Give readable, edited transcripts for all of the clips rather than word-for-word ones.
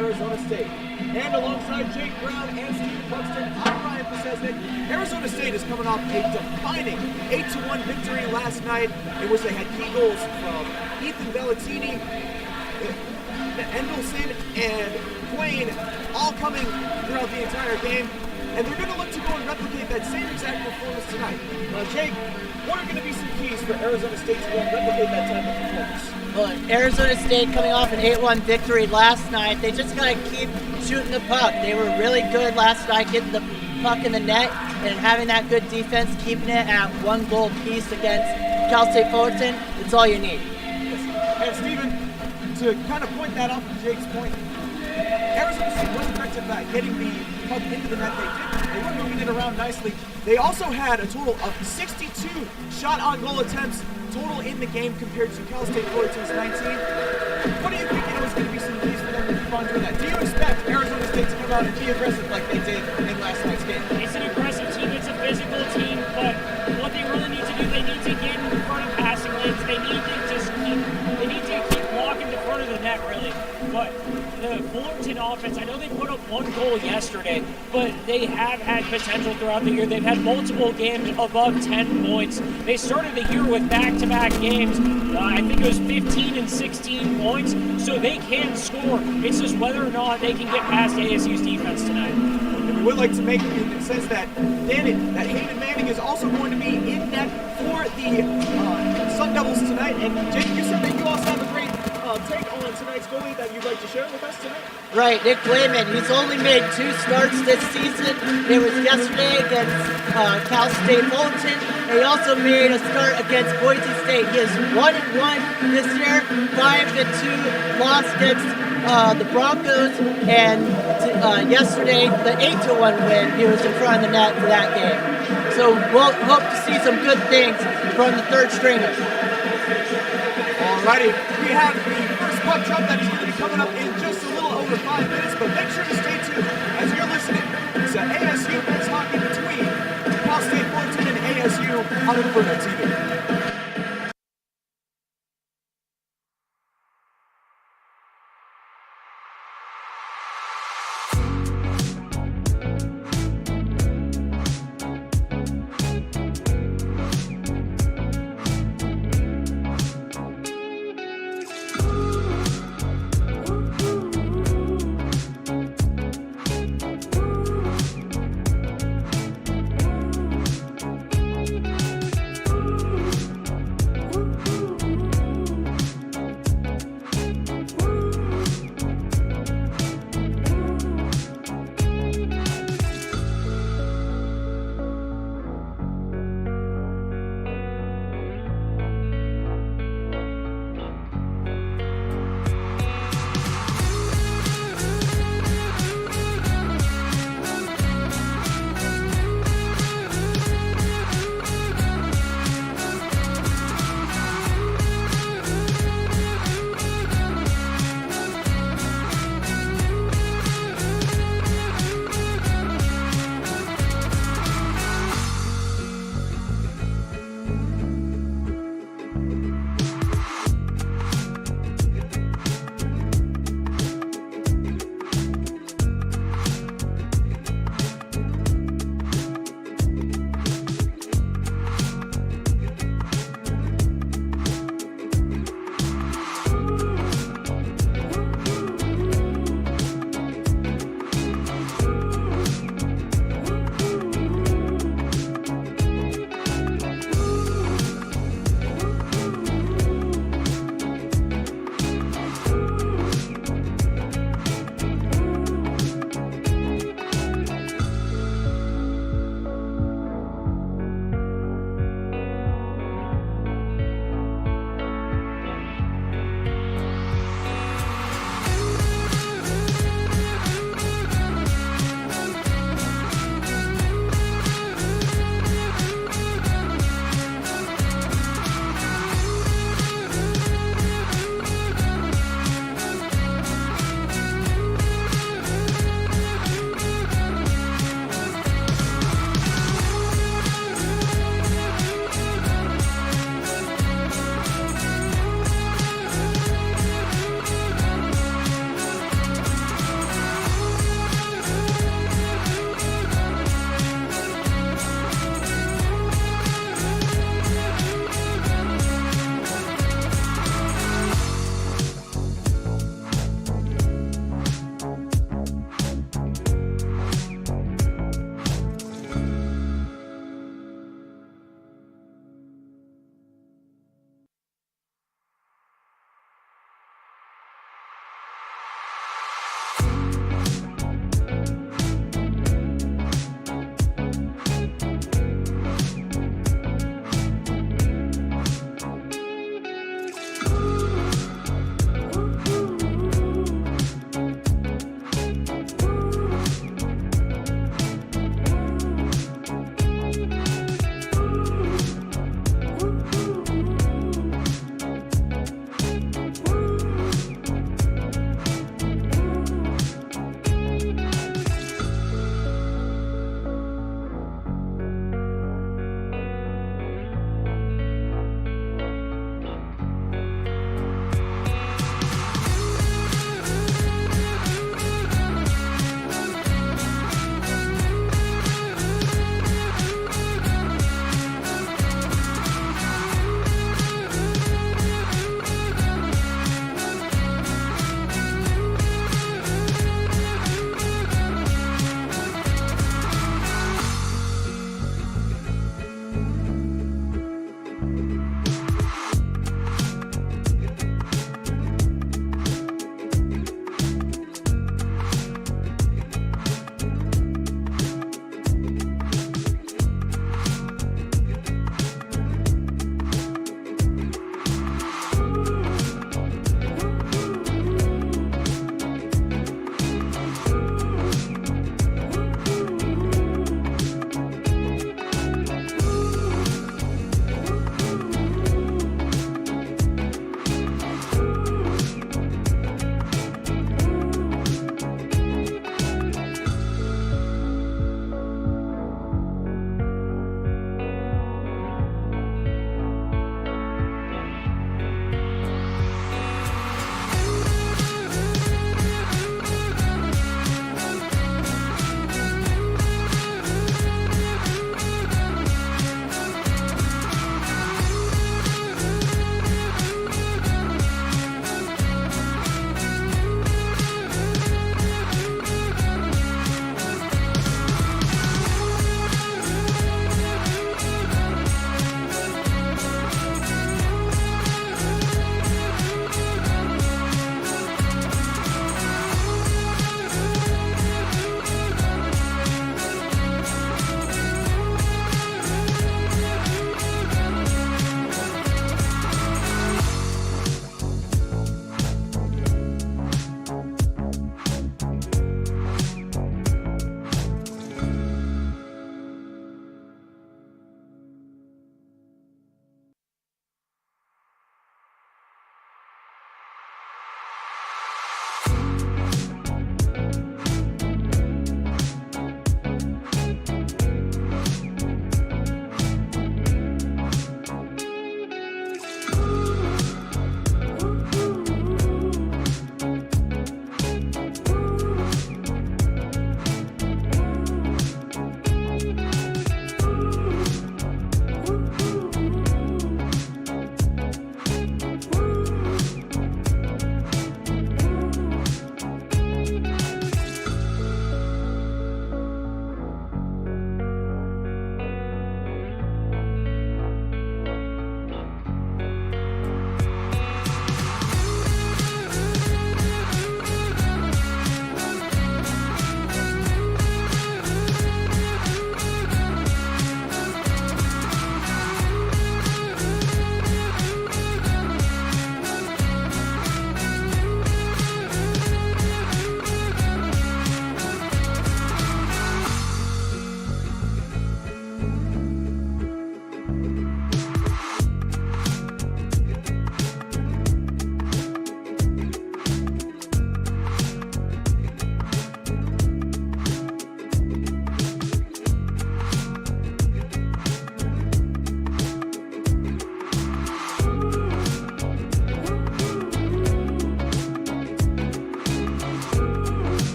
Arizona State. And alongside Jake Brown and Steve Buxton, I'm Ryan Pasiecznik. Arizona State is coming off a defining 8-1 victory last night, in which they had key goals from Ethan Bellatini, Endelson, and Quayne, all coming throughout the entire game. And they're going to look to go and replicate that same exact performance tonight. Jake, what are going to be some keys for Arizona State to go and replicate that type of performance? Well, Arizona State coming off an 8-1 victory last night, they just got to keep shooting the puck. They were really good last night getting the puck in the net and having that good defense, keeping it at 1 goal piece against Cal State Fullerton. It's all you need. And Steven, to kind of point that off of Jake's point, Arizona State was effective at getting the puck into the net. They were moving it around nicely. They also had a total of 62 shot on goal attempts total in the game compared to Cal State Fullerton's 19. What do you think is going to be some keys for them to keep on doing that? Do you expect Arizona State to come out and be aggressive like they did in last night's game? It's an aggressive team, it's a physical team, but what they really need to do, they need to get in front of passing lanes. They need to keep walking the front of the net, really. But the Fullerton offense, I know they put up 1 goal yesterday, but they have had potential throughout the year. They've had multiple games above 10 points. They started the year with back-to-back games. I think it was 15 and 16 points, so they can score. It's just whether or not they can get past ASU's defense tonight. And we would like to make it says that Hayden Manning is also going to be in net for the Sun Devils tonight. And Jake, you said that you also have a great take on tonight's goalie that you'd like to share with us tonight. Right, Nick Wayman. He's only made 2 starts this season. It was yesterday against Cal State Fullerton. And he also made a start against Boise State. He is 1-1 this year, 5-2 loss against the Broncos, and yesterday the 8-1 win. He was in front of the net for that game. So we'll hope to see some good things from the third stringer. Alrighty, we have the first puck drop that is going to be coming up in just a little over 5 minutes, but make sure to stay tuned as you're listening to ASU men's hockey between Cal State Fullerton and ASU on Inferno TV.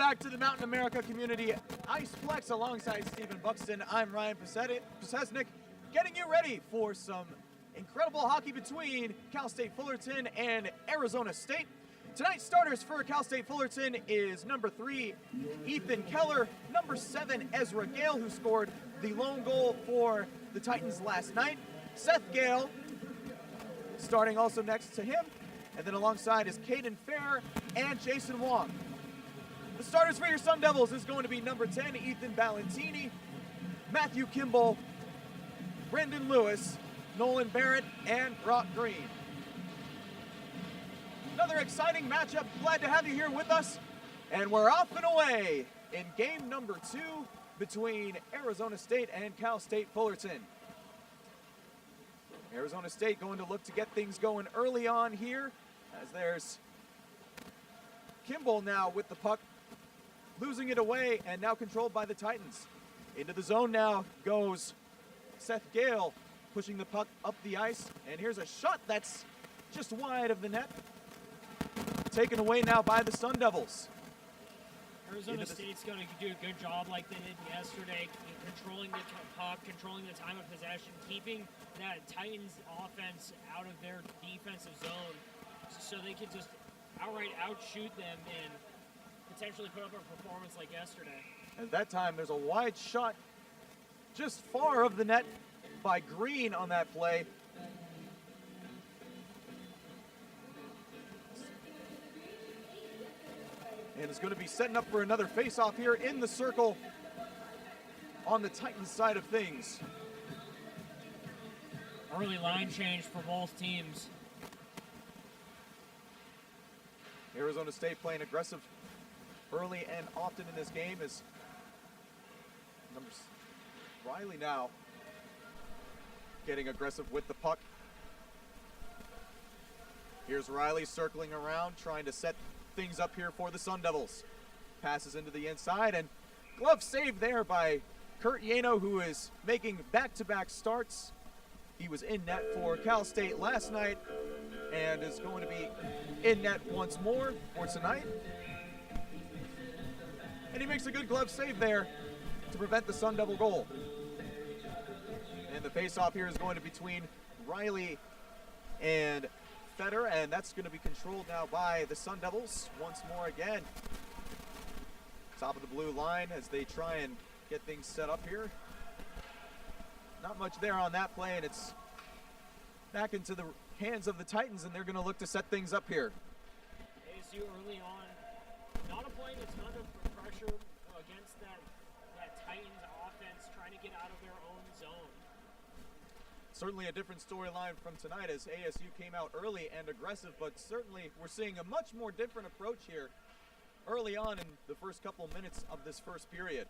back to the Mountain America Community Iceplex alongside Stephen Buxton. I'm Ryan Pasiecznik, getting you ready for some incredible hockey between Cal State Fullerton and Arizona State. Tonight's starters for Cal State Fullerton is number 3, Ethan Keller, number 7, Ezra Gale, who scored the lone goal for the Titans last night. Seth Gale starting also next to him, and then alongside is Caden Fair and Jason Wong. The starters for your Sun Devils is going to be number 10, Ethan Ballantini, Matthew Kimball, Brendan Lewis, Nolan Barrett, and Brock Green. Another exciting matchup. Glad to have you here with us. And we're off and away in game number 2 between Arizona State and Cal State Fullerton. Arizona State going to look to get things going early on here, as there's Kimball now with the puck, losing it away, and now controlled by the Titans. Into the zone now goes Seth Gale, pushing the puck up the ice, and here's a shot that's just wide of the net. Taken away now by the Sun Devils. Arizona State's going to do a good job like they did yesterday, controlling the puck, controlling the time of possession, keeping that Titans offense out of their defensive zone so they can just outright outshoot them and potentially put up a performance like yesterday. At that time, there's a wide shot just far of the net by Green on that play. And it's going to be setting up for another face-off here in the circle on the Titans side of things. Early line change for both teams. Arizona State playing aggressive early and often in this game as Riley now getting aggressive with the puck. Here's Riley circling around, trying to set things up here for the Sun Devils. Passes into the inside, and glove save there by Kurt Yano, who is making back-to-back starts. He was in net for Cal State last night and is going to be in net once more for tonight. And he makes a good glove save there to prevent the Sun Devil goal. And the face-off here is going to be between Riley and Fetter, and that's going to be controlled now by the Sun Devils once more again. Top of the blue line as they try and get things set up here. Not much there on that play, and it's back into the hands of the Titans, and they're going to look to set things up here. ASU early on, not applying a ton of pressure against that Titans offense, trying to get out of their own zone. Certainly a different storyline from tonight as ASU came out early and aggressive, but certainly we're seeing a much more different approach here early on in the first couple minutes of this first period.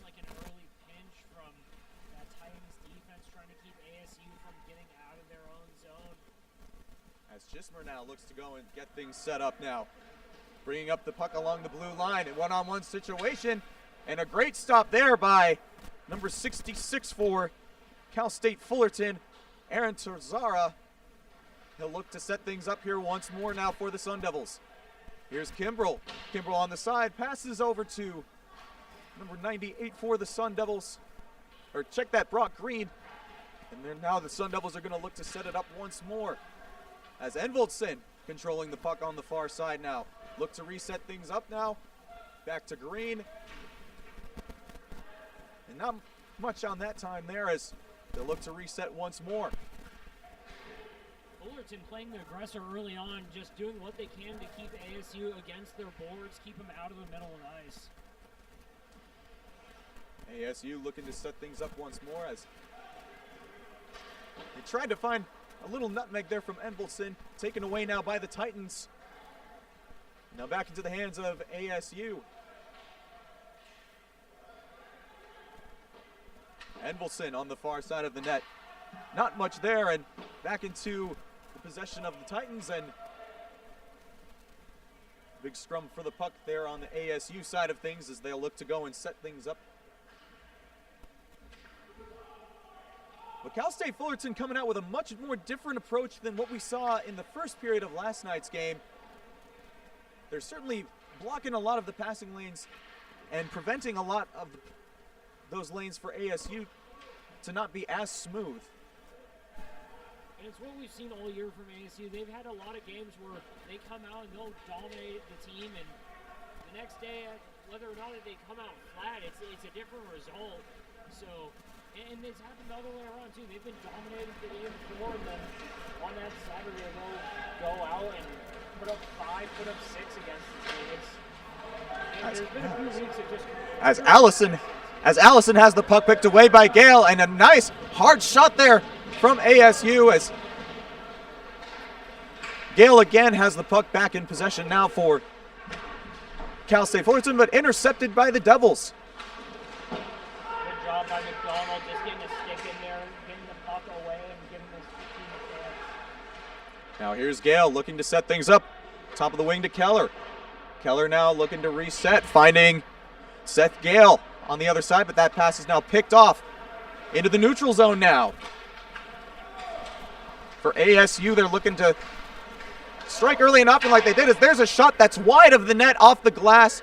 Like an early pinch from that Titans defense trying to keep ASU from getting out of their own zone. As Chismer now looks to go and get things set up now. Bringing up the puck along the blue line, a one-on-one situation, and a great stop there by number 66 for Cal State Fullerton, Aaron Terzara. He'll look to set things up here once more now for the Sun Devils. Here's Kimbrell. Kimbrell on the side, passes over to number 98 for the Sun Devils. Or check that, Brock Green. And then now the Sun Devils are going to look to set it up once more. As Envoldsen controlling the puck on the far side now. Look to reset things up now. Back to Green. And not much on that time there as they'll look to reset once more. Fullerton playing the aggressor early on, just doing what they can to keep ASU against their boards, keep them out of the middle of the ice. ASU looking to set things up once more as they tried to find a little nutmeg there from Envoldsen, taken away now by the Titans. Now back into the hands of ASU. Envoldsen on the far side of the net. Not much there, and back into the possession of the Titans, and big scrum for the puck there on the ASU side of things as they'll look to go and set things up. But Cal State Fullerton coming out with a much more different approach than what we saw in the first period of last night's game. they're certainly blocking a lot of the passing lanes and preventing a lot of those lanes for ASU to not be as smooth. And it's what we've seen all year from ASU. They've had a lot of games where they come out and they'll dominate the team, and the next day, whether or not they come out flat, it's a different result. So, and it's happened the other way around too. They've been dominated the day before, and then on that Saturday they'll go out and put up 5, put up 6 against the team. And there's been a few weeks of just As Allison has the puck picked away by Gale, and a nice hard shot there from ASU as Gale again has the puck back in possession now for Cal State Fullerton, but intercepted by the Devils. good job by McDonald, just getting a stick in there, getting the puck away, and giving his team a chance. Now here's Gale looking to set things up. Top of the wing to Keller. Keller now looking to reset, finding Seth Gale on the other side, but that pass is now picked off into the neutral zone now. For ASU, they're looking to strike early and often like they did. As there's a shot that's wide of the net off the glass.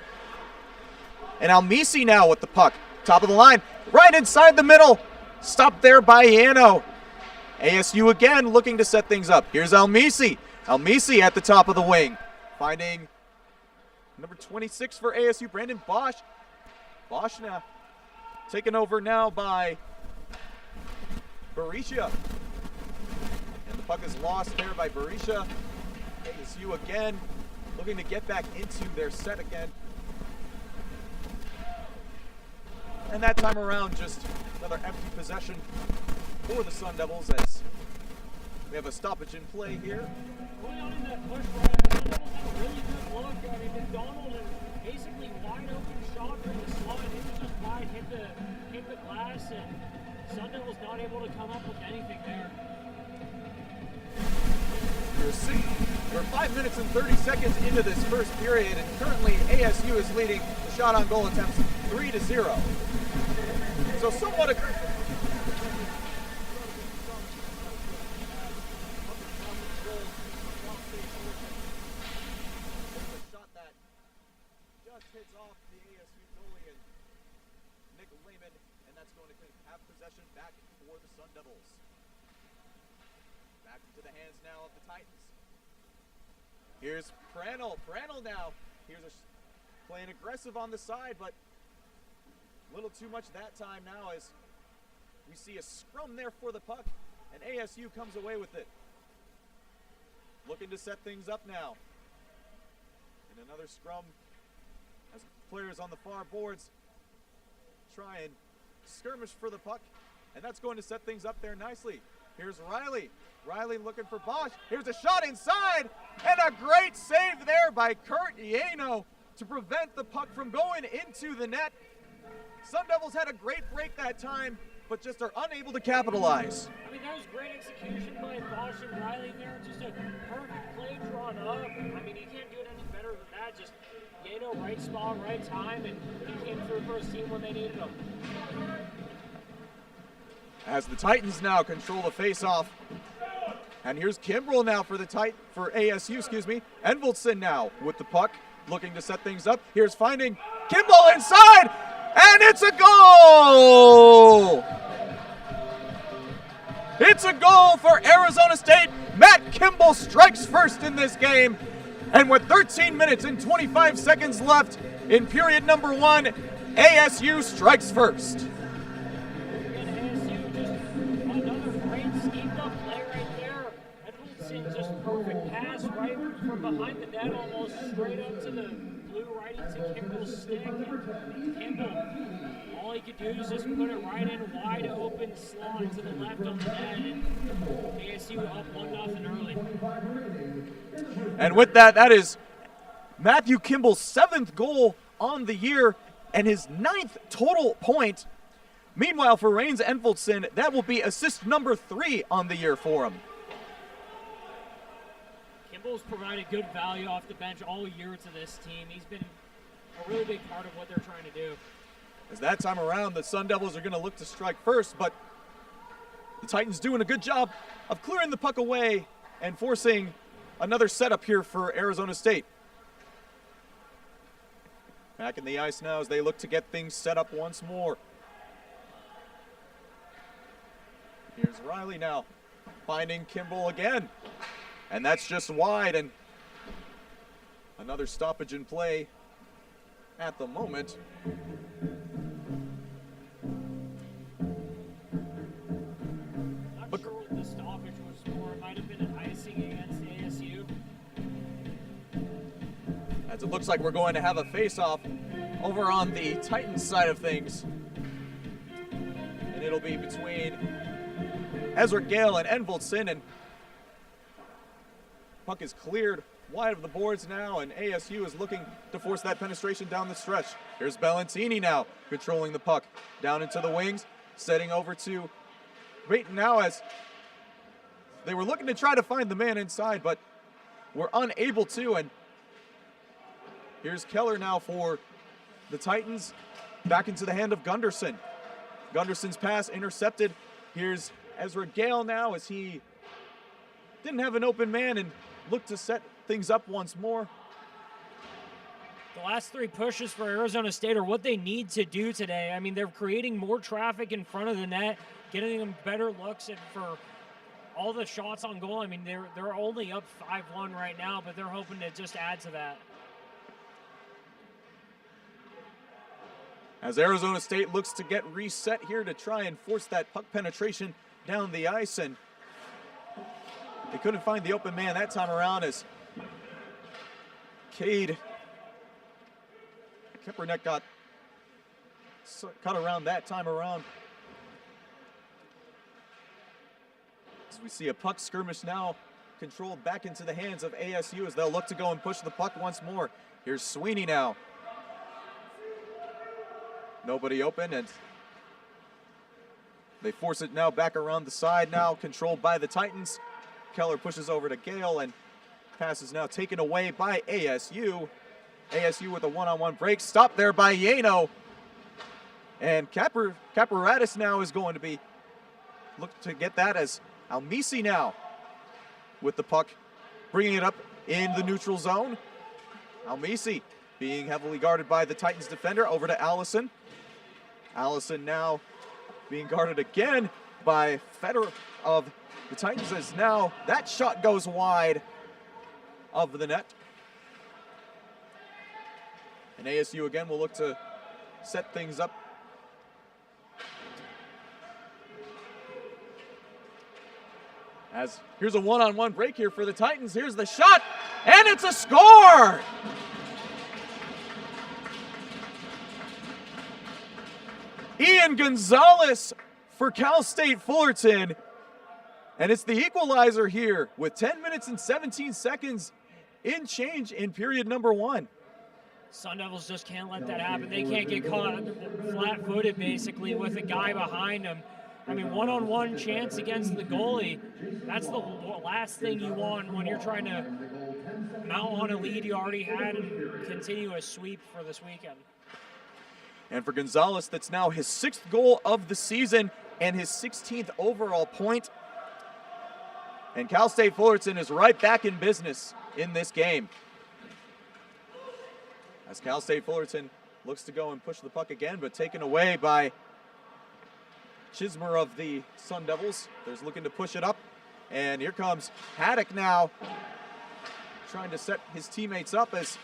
And Almisi now with the puck. Top of the line, right inside the middle. Stopped there by Yano. ASU again looking to set things up. Here's Almisi. Almisi at the top of the wing. Finding number 26 for ASU, Brandon Bosch. Bosch now taken over now by Berisha. And the puck is lost there by Berisha. ASU again looking to get back into their set again. And that time around, just another empty possession for the Sun Devils as we have a stoppage in play here. Going on in that push right, the Sun Devils had a really good look. I mean, McDonald is basically wide open shot from the slot. It was just wide, hit the glass, and Sun Devils not able to come up with anything there. We're 5 minutes and 30 seconds into this first period, and currently ASU is leading the shot on goal attempts 3-0. So somewhat aggressive. Shot that just hits off the ASU goalie and Nick Lehman, and that's going to have possession back for the Sun Devils. Back into the hands now of the Titans. Here's Pranel. Pranel now. Here's playing aggressive on the side, but a little too much that time now as we see a scrum there for the puck, and ASU comes away with it. Looking to set things up now. And another scrum as players on the far boards try and skirmish for the puck, and that's going to set things up there nicely. Here's Riley. Riley looking for Bosch. Here's a shot inside, and a great save there by Kurt Yano to prevent the puck from going into the net. Sun Devils had a great break that time, but just are unable to capitalize. I mean, that was great execution by Bosch and Riley there. Just a perfect play drawn up. I mean, you can't do it any better than that. Just Yano, right spot, right time, and he came through for his team when they needed him. As the Titans now control the face-off. And here's Kimbrell now for ASU, Envoldson now with the puck, looking to set things up. Here's finding Kimball inside, and it's a goal! It's a goal for Arizona State. Matt Kimball strikes first in this game. And with 13 minutes and 25 seconds left in period number 1, ASU strikes first. Perfect pass right from behind the net, almost straight up to the blue right into Kimball's stick. And Kimball, all he could do is just put it right in wide open slot to the left on the net, and ASU up 1-0 early. And with that, that is Matthew Kimball's 7th goal on the year and his 9th total point. Meanwhile, for Rains Envoldson, that will be assist number 3 on the year for him. Kimball's provided good value off the bench all year to this team. He's been a really big part of what they're trying to do. As that time around, the Sun Devils are going to look to strike first, but the Titans doing a good job of clearing the puck away and forcing another setup here for Arizona State. Back in the ice now as they look to get things set up once more. Here's Riley now, finding Kimball again. And that's just wide, and another stoppage in play at the moment. Not sure what the stoppage was for. It might have been an icing against ASU. As it looks like we're going to have a face-off over on the Titans side of things. And it'll be between Ezra Gale and Envoldson, and puck is cleared wide of the boards now, and ASU is looking to force that penetration down the stretch. Here's Bellantini now controlling the puck down into the wings, setting over to Brayton now as they were looking to try to find the man inside, but were unable to. And here's Keller now for the Titans, back into the hand of Gunderson. Gunderson's pass intercepted. Here's Ezra Gale now as he didn't have an open man and looked to set things up once more. The last three pushes for Arizona State are what they need to do today. I mean, they're creating more traffic in front of the net, getting them better looks at for all the shots on goal. I mean, they're only up 5-1 right now, but they're hoping to just add to that. As Arizona State looks to get reset here to try and force that puck penetration down the ice, and they couldn't find the open man that time around as Cade Kemperneck got cut around that time around. As we see a puck skirmish now controlled back into the hands of ASU as they'll look to go and push the puck once more. Here's Sweeney now. Nobody open, and they force it now back around the side now, controlled by the Titans. Keller pushes over to Gale, and pass is now taken away by ASU. ASU with a one-on-one break, stopped there by Yano. And Caparatis now is going to be look to get that as Almisi now with the puck, bringing it up in the neutral zone. Almisi being heavily guarded by the Titans defender, over to Allison. Allison now being guarded again by Federer of the Titans, as now that shot goes wide of the net. And ASU again will look to set things up. As here's a one-on-one break here for the Titans. Here's the shot, and it's a score! Ian Gonzalez for Cal State Fullerton. And it's the equalizer here with 10 minutes and 17 seconds in change in period number 1. Sun Devils just can't let that happen. They can't get caught flat-footed, basically, with a guy behind them. I mean, one-on-one chance against the goalie, that's the last thing you want when you're trying to mount on a lead you already had and continue a sweep for this weekend. And for Gonzalez, that's now his 6th goal of the season and his 16th overall point. And Cal State Fullerton is right back in business in this game. As Cal State Fullerton looks to go and push the puck again, but taken away by Chismer of the Sun Devils. There's looking to push it up. And here comes Haddock now, trying to set his teammates up as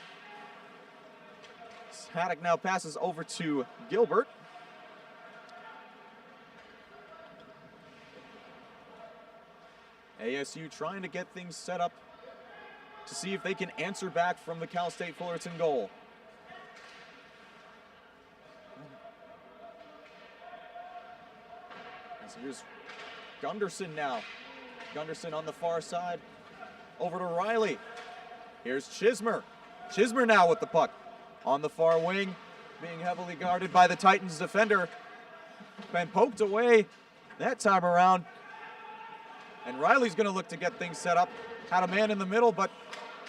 Haddock now passes over to Gilbert. ASU trying to get things set up to see if they can answer back from the Cal State Fullerton goal. And so here's Gunderson now. Gunderson on the far side. Over to Riley. Here's Chismer. Chismer now with the puck. On the far wing, being heavily guarded by the Titans defender. Been poked away that time around. And Riley's going to look to get things set up. Had a man in the middle, but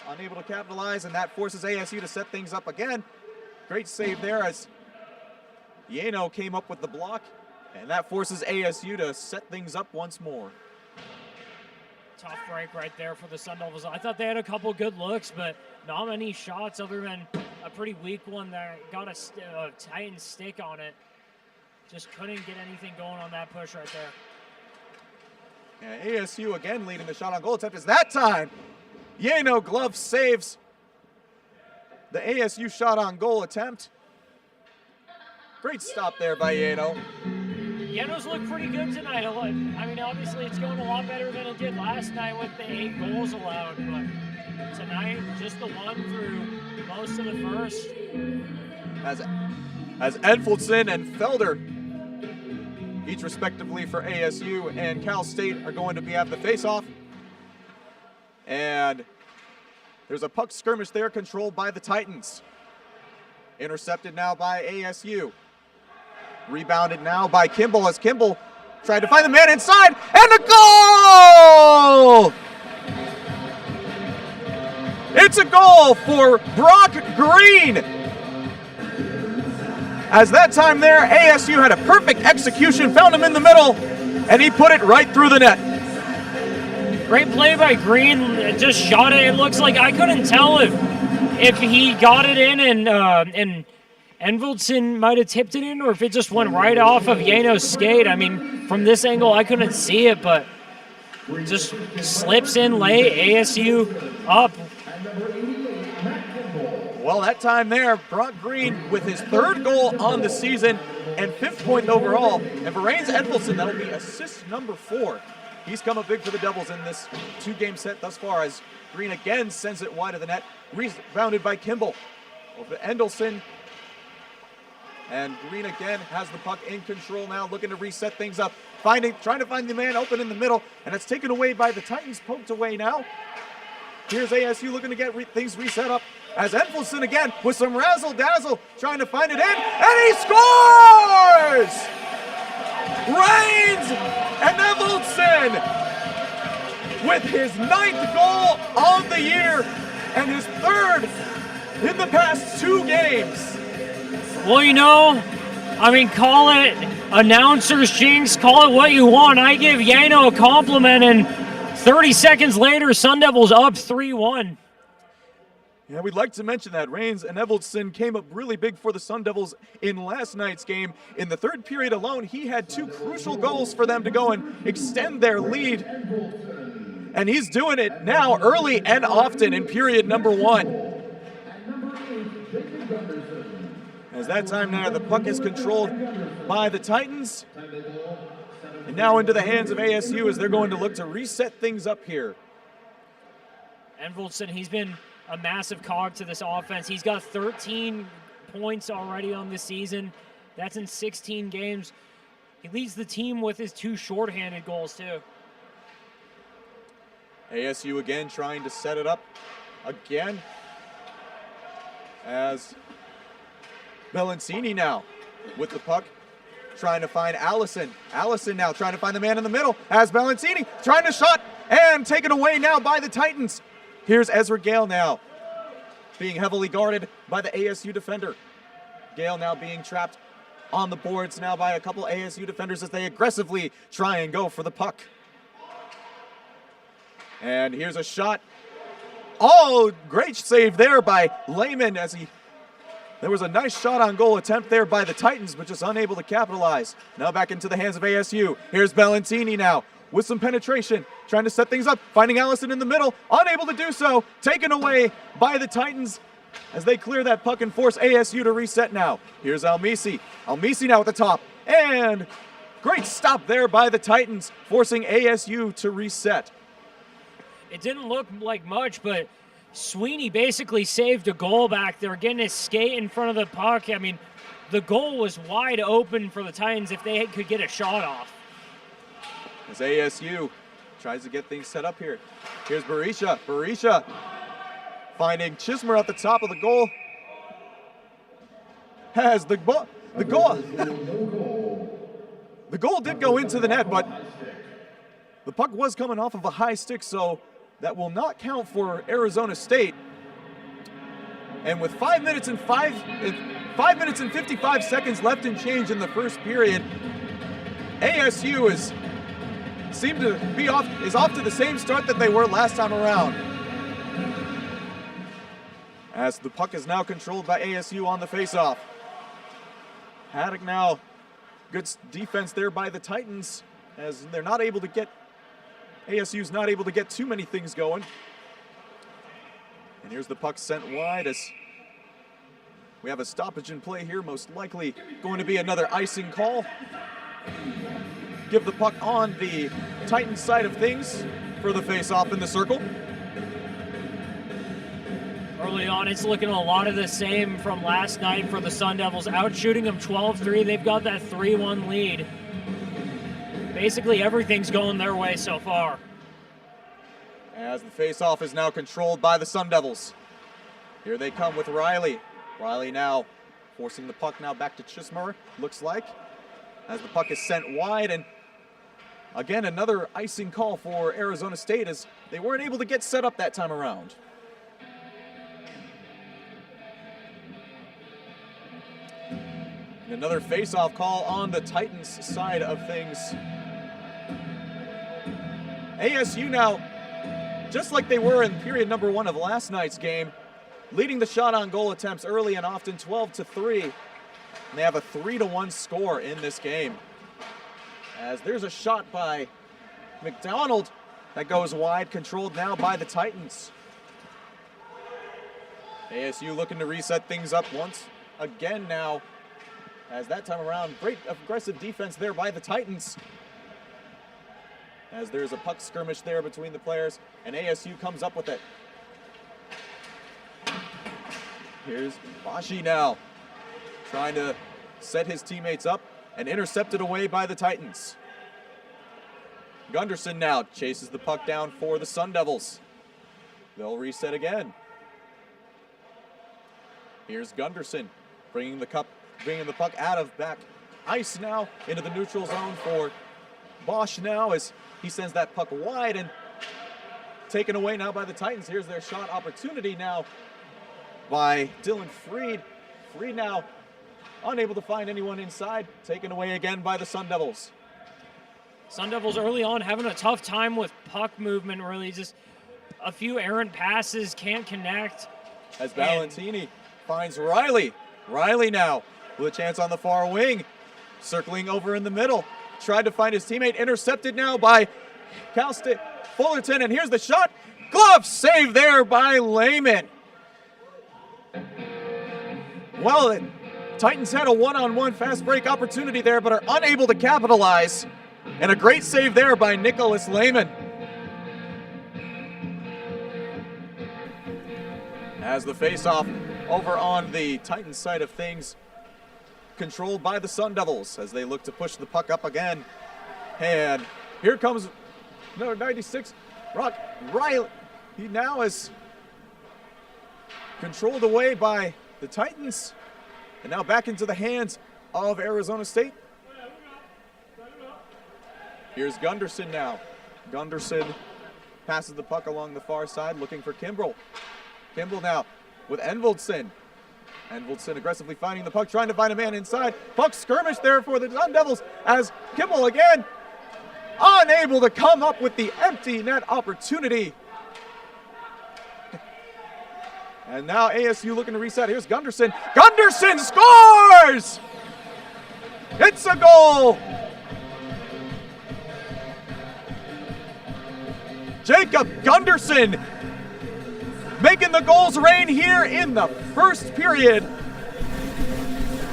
unable to capitalize, and that forces ASU to set things up again. Great save there as Yano came up with the block, and that forces ASU to set things up once more. Tough break right there for the Sun Devils. I thought they had a couple good looks, but not many shots other than a pretty weak one that got a Titan stick on it. Just couldn't get anything going on that push right there. And ASU again leading the shot on goal attempt. Is that time? Yano glove saves the ASU shot on goal attempt. Great stop there by Yano. Yano's looked pretty good tonight. I mean, obviously it's going a lot better than it did last night with the 8 goals allowed, but tonight, just the one through most of the first. As Edfeldson and Felder, each respectively for ASU and Cal State, are going to be at the face-off. And there's a puck skirmish there controlled by the Titans. Intercepted now by ASU. Rebounded now by Kimball as Kimball tried to find the man inside, and a goal! It's a goal for Brock Green. As that time there, ASU had a perfect execution, found him in the middle, and he put it right through the net. Great play by Green, just shot it. It looks like I couldn't tell if he got it in and Enveldson might have tipped it in, or if it just went right off of Yano's skate. I mean, from this angle, I couldn't see it, but just slips in late, ASU up. Well, that time there, Brock Green with his 3rd goal on the season and 5th point overall. And for Raines Edfeldson, that'll be assist number 4. He's come up big for the Devils in this 2-game set thus far, as Green again sends it wide of the net. Rebounded by Kimball. Over to Endelson. And Green again has the puck in control now, looking to reset things up. Trying to find the man open in the middle, and it's taken away by the Titans, poked away now. Here's ASU looking to get things reset up, as Enfeldson again with some razzle-dazzle, trying to find it in, and he scores! Raines and Enfeldson with his 9th goal on the year and his 3rd in the past 2 games. Well, you know, I mean, call it announcer's jinx, call it what you want. I give Yano a compliment, and 30 seconds later, Sun Devils up 3-1. Yeah, we'd like to mention that Raines and Evelson came up really big for the Sun Devils in last night's game. In the 3rd period alone, he had 2 crucial goals for them to go and extend their lead. And he's doing it now early and often in period number 1. As that time now, the puck is controlled by the Titans. And now into the hands of ASU as they're going to look to reset things up here. Enveldson, he's been a massive cog to this offense. He's got 13 points already on the season. That's in 16 games. He leads the team with his 2 shorthanded goals, too. ASU again trying to set it up again. As Bellancini now with the puck, trying to find Allison. Allison now trying to find the man in the middle, as Bellancini trying to shot and taken away now by the Titans. Here's Ezra Gale now being heavily guarded by the ASU defender. Gale now being trapped on the boards now by a couple ASU defenders as they aggressively try and go for the puck. And here's a shot. Oh, great save there by Lehman as there was a nice shot on goal attempt there by the Titans, but just unable to capitalize. Now back into the hands of ASU. Here's Bellancini now with some penetration, trying to set things up, finding Allison in the middle, unable to do so, taken away by the Titans as they clear that puck and force ASU to reset now. Here's Almisi. Almisi now at the top, and great stop there by the Titans, forcing ASU to reset. It didn't look like much, but Sweeney basically saved a goal back there, getting his skate in front of the puck. I mean, the goal was wide open for the Titans if they could get a shot off. As ASU tries to get things set up here. Here's Berisha. Berisha finding Chismer at the top of the goal. Has the goal. The goal did go into the net, but the puck was coming off of a high stick, so that will not count for Arizona State. And with 5 minutes and 55 seconds left and change in the first period, ASU is off to the same start that they were last time around. as the puck is now controlled by ASU on the faceoff. Haddock now, good defense there by the Titans, as they're not able to get, ASU's not able to get too many things going. And here's the puck sent wide as we have a stoppage in play here, most likely going to be another icing call. Give the puck on the Titans side of things for the face-off in the circle. Early on, it's looking a lot of the same from last night for the Sun Devils, out shooting them 12-3. They've got that 3-1 lead. Basically, everything's going their way so far. As the face-off is now controlled by the Sun Devils. Here they come with Riley. Riley now forcing the puck now back to Chismer, looks like, as the puck is sent wide. And again, another icing call for Arizona State as they weren't able to get set up that time around. And another face-off call on the Titans side of things. ASU now, just like they were in period number 1 of last night's game, leading the shot on goal attempts early and often 12-3. And they have a 3-1 score in this game. As there's a shot by McDonald that goes wide, controlled now by the Titans. ASU looking to reset things up once again now, as that time around, great aggressive defense there by the Titans. As there's a puck skirmish there between the players, and ASU comes up with it. Here's Bashi now, trying to set his teammates up, and intercepted away by the Titans. Gunderson now chases the puck down for the Sun Devils. They'll reset again. Here's Gunderson bringing the puck out of back ice now into the neutral zone for Bosch now as he sends that puck wide and taken away now by the Titans. Here's their shot opportunity now by Dylan Freed. Freed now unable to find anyone inside, taken away again by the Sun Devils. Sun Devils early on having a tough time with puck movement, really just a few errant passes, can't connect. As Valentini finds Riley. Riley now with a chance on the far wing, circling over in the middle. Tried to find his teammate, intercepted now by Cal State Fullerton, and here's the shot. Glove save there by Lehman. Well, the Titans had a one-on-one fast break opportunity there, but are unable to capitalize. And a great save there by Nicholas Lehman. As the face-off over on the Titans side of things, controlled by the Sun Devils as they look to push the puck up again. And here comes number 96, Rock Riley. He now is controlled away by the Titans and now back into the hands of Arizona State. Here's Gunderson now. Gunderson passes the puck along the far side looking for Kimbrell. Kimbrell now with Envoldson. Envoldson aggressively finding the puck, trying to find a man inside. Puck skirmish there for the Sun Devils as Kimbrell again unable to come up with the empty net opportunity. And now ASU looking to reset. Here's Gunderson. Gunderson scores! It's a goal! Jacob Gunderson making the goals rain here in the first period.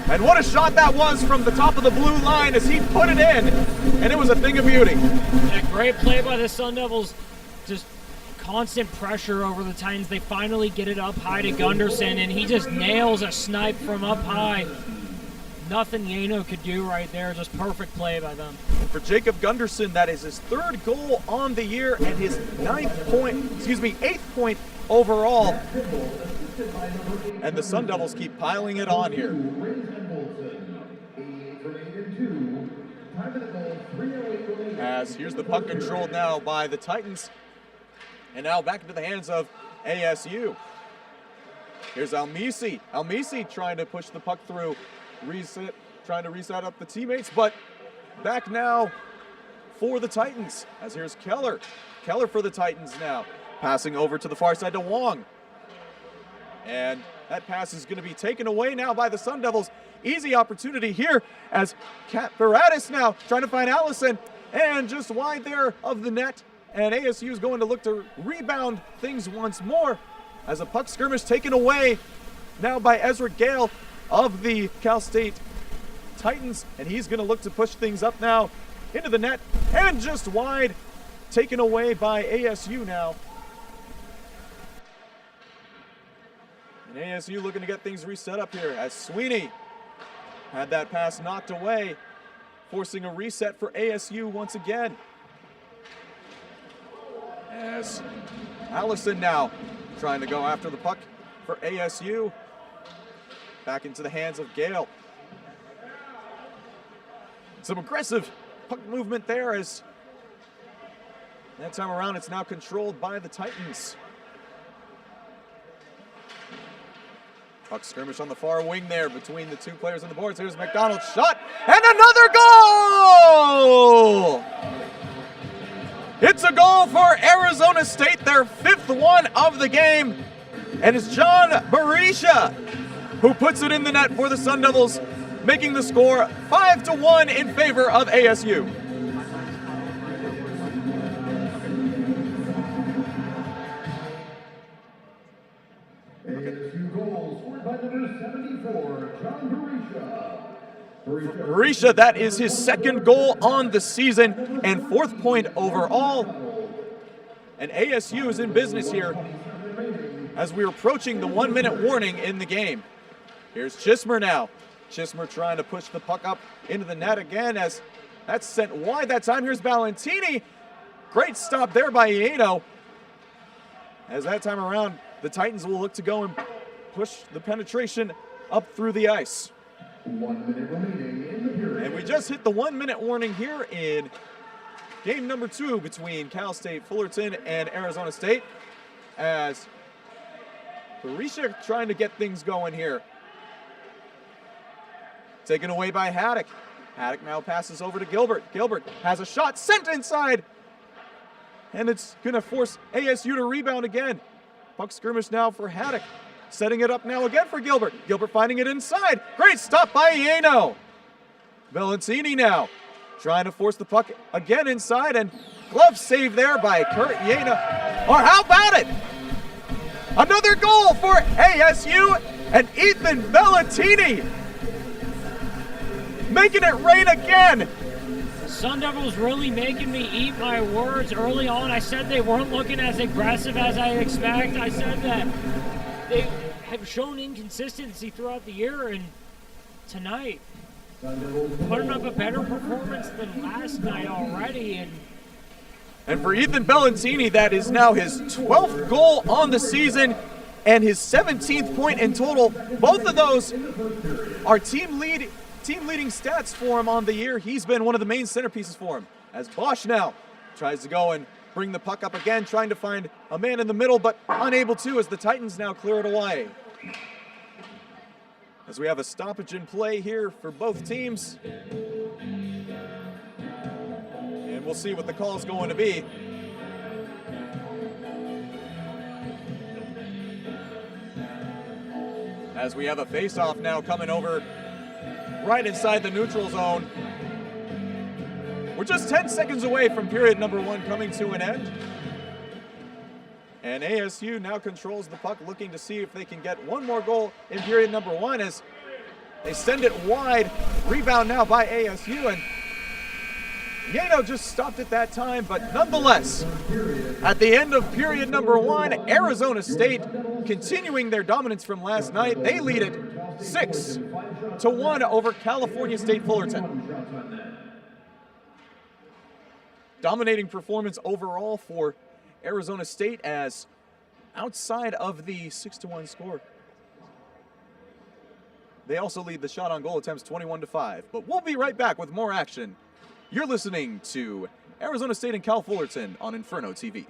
And what a shot that was from the top of the blue line as he put it in, and it was a thing of beauty. Yeah, great play by the Sun Devils. Just constant pressure over the Titans. They finally get it up high to Gunderson, and he just nails a snipe from up high. Nothing Yano could do right there. Just perfect play by them. And for Jacob Gunderson, that is his third goal on the year and his eighth point overall. And the Sun Devils keep piling it on here. As here's the puck controlled now by the Titans. And now back into the hands of ASU. Here's Almisi. Almisi trying to push the puck through. Trying to reset up the teammates, but back now for the Titans. As here's Keller. Keller for the Titans now. Passing over to the far side to Wong. And that pass is going to be taken away now by the Sun Devils. Easy opportunity here as Paratis now trying to find Allison. And just wide there of the net. And ASU is going to look to rebound things once more as a puck skirmish taken away now by Ezra Gale of the Cal State Titans. And he's going to look to push things up now into the net and just wide, taken away by ASU now. And ASU looking to get things reset up here as Sweeney had that pass knocked away, forcing a reset for ASU once again. As Allison now trying to go after the puck for ASU. Back into the hands of Gale. Some aggressive puck movement there as that time around it's now controlled by the Titans. Puck skirmish on the far wing there between the two players on the boards. Here's McDonald's shot and another goal! It's a goal for Arizona State, their 5th one of the game. And it's John Berisha who puts it in the net for the Sun Devils, making the score 5-1 in favor of ASU. ASU goal scored by number 74, John Berisha. Berisha, that is his 2nd goal on the season and 4th point overall. And ASU is in business here as we're approaching the 1-minute warning in the game. Here's Chismer now. Chismer trying to push the puck up into the net again as that's sent wide that time. Here's Valentini. Great stop there by Ieno. As that time around, the Titans will look to go and push the penetration up through the ice. 1 minute remaining in the period. And we just hit the 1-minute warning here in game number 2 between Cal State Fullerton and Arizona State, as Berisha trying to get things going here. Taken away by Haddock. Haddock now passes over to Gilbert. Gilbert has a shot sent inside. And it's going to force ASU to rebound again. Puck skirmish now for Haddock. Setting it up now again for Gilbert. Gilbert finding it inside. Great stop by Ieno. Valentini now trying to force the puck again inside, and glove save there by Kurt Ieno. Or how about it? Another goal for ASU and Ethan Valentini making it rain again. Sun Devils really making me eat my words early on. I said they weren't looking as aggressive as I expect. I said that they have shown inconsistency throughout the year, and tonight putting up a better performance than last night already. And for Ethan Valentini, that is now his 12th goal on the season and his 17th point in total. Both of those are team leading stats for him on the year. He's been one of the main centerpieces for him. As Bosch now tries to go and bring the puck up again, trying to find a man in the middle, but unable to as the Titans now clear it away. As we have a stoppage in play here for both teams. And we'll see what the call is going to be. As we have a face-off now coming over right inside the neutral zone. We're just 10 seconds away from period number 1 coming to an end. And ASU now controls the puck, looking to see if they can get one more goal in period number 1 as they send it wide. Rebound now by ASU, and Ieno just stopped at that time, but nonetheless, at the end of period number 1, Arizona State continuing their dominance from last night. They lead it 6-1 over California State Fullerton. Dominating performance overall for Arizona State, as outside of the 6-1 score, they also lead the shot on goal attempts 21-5. But we'll be right back with more action. You're listening to Arizona State and Cal Fullerton on Inferno TV.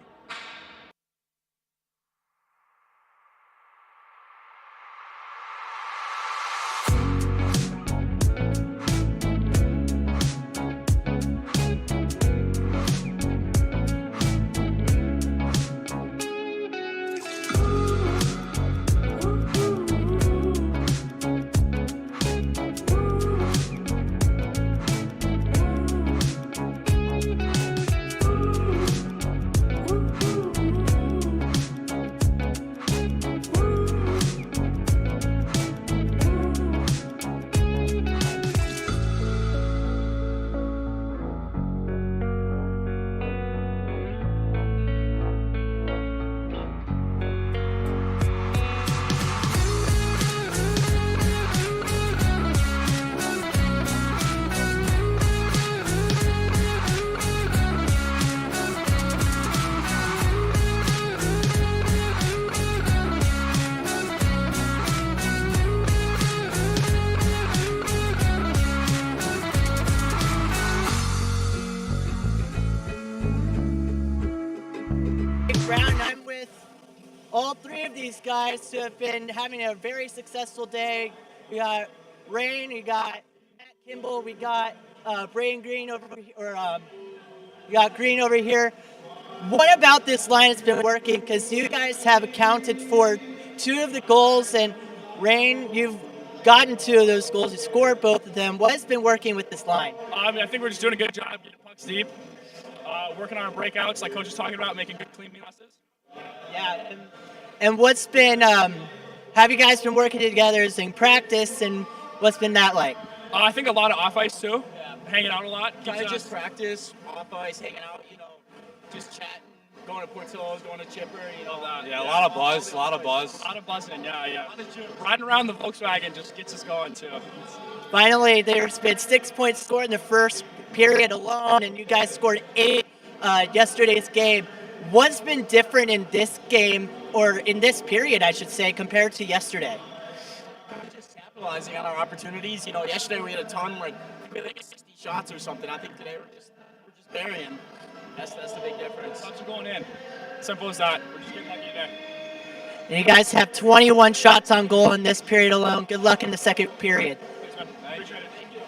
Brown. I'm with all three of these guys who have been having a very successful day. We got Rain, we got Matt Kimball, we got Brain Green over we got Green over here. What about this line has been working? Because you guys have accounted for 2 of the goals, and Rain, you've gotten 2 of those goals. You scored both of them. What has been working with this line? I think we're just doing a good job getting pucks deep, working on our breakouts, like Coach was talking about, making good clean passes. Yeah, and what's been, have you guys been working together in practice, and what's been that like? I think a lot of off ice too, hanging out a lot. Kind of just practice, off ice, hanging out, just chatting, going to Portillo's, going to Chipper, that. Yeah, a lot of buzz. A lot of buzzing, yeah. Riding around the Volkswagen just gets us going too. Finally, there's been 6 points scored in the first period alone, and you guys scored 8 yesterday's game. What's been different in this game, or in this period, I should say, compared to yesterday? Just capitalizing on our opportunities. Yesterday we had a ton, we had like 60 shots or something. I think today we're just burying. That's the big difference. Shots are going in. Simple as that. We're just getting lucky today. And you guys have 21 shots on goal in this period alone. Good luck in the second period. Thanks, man. Appreciate it. Thank you.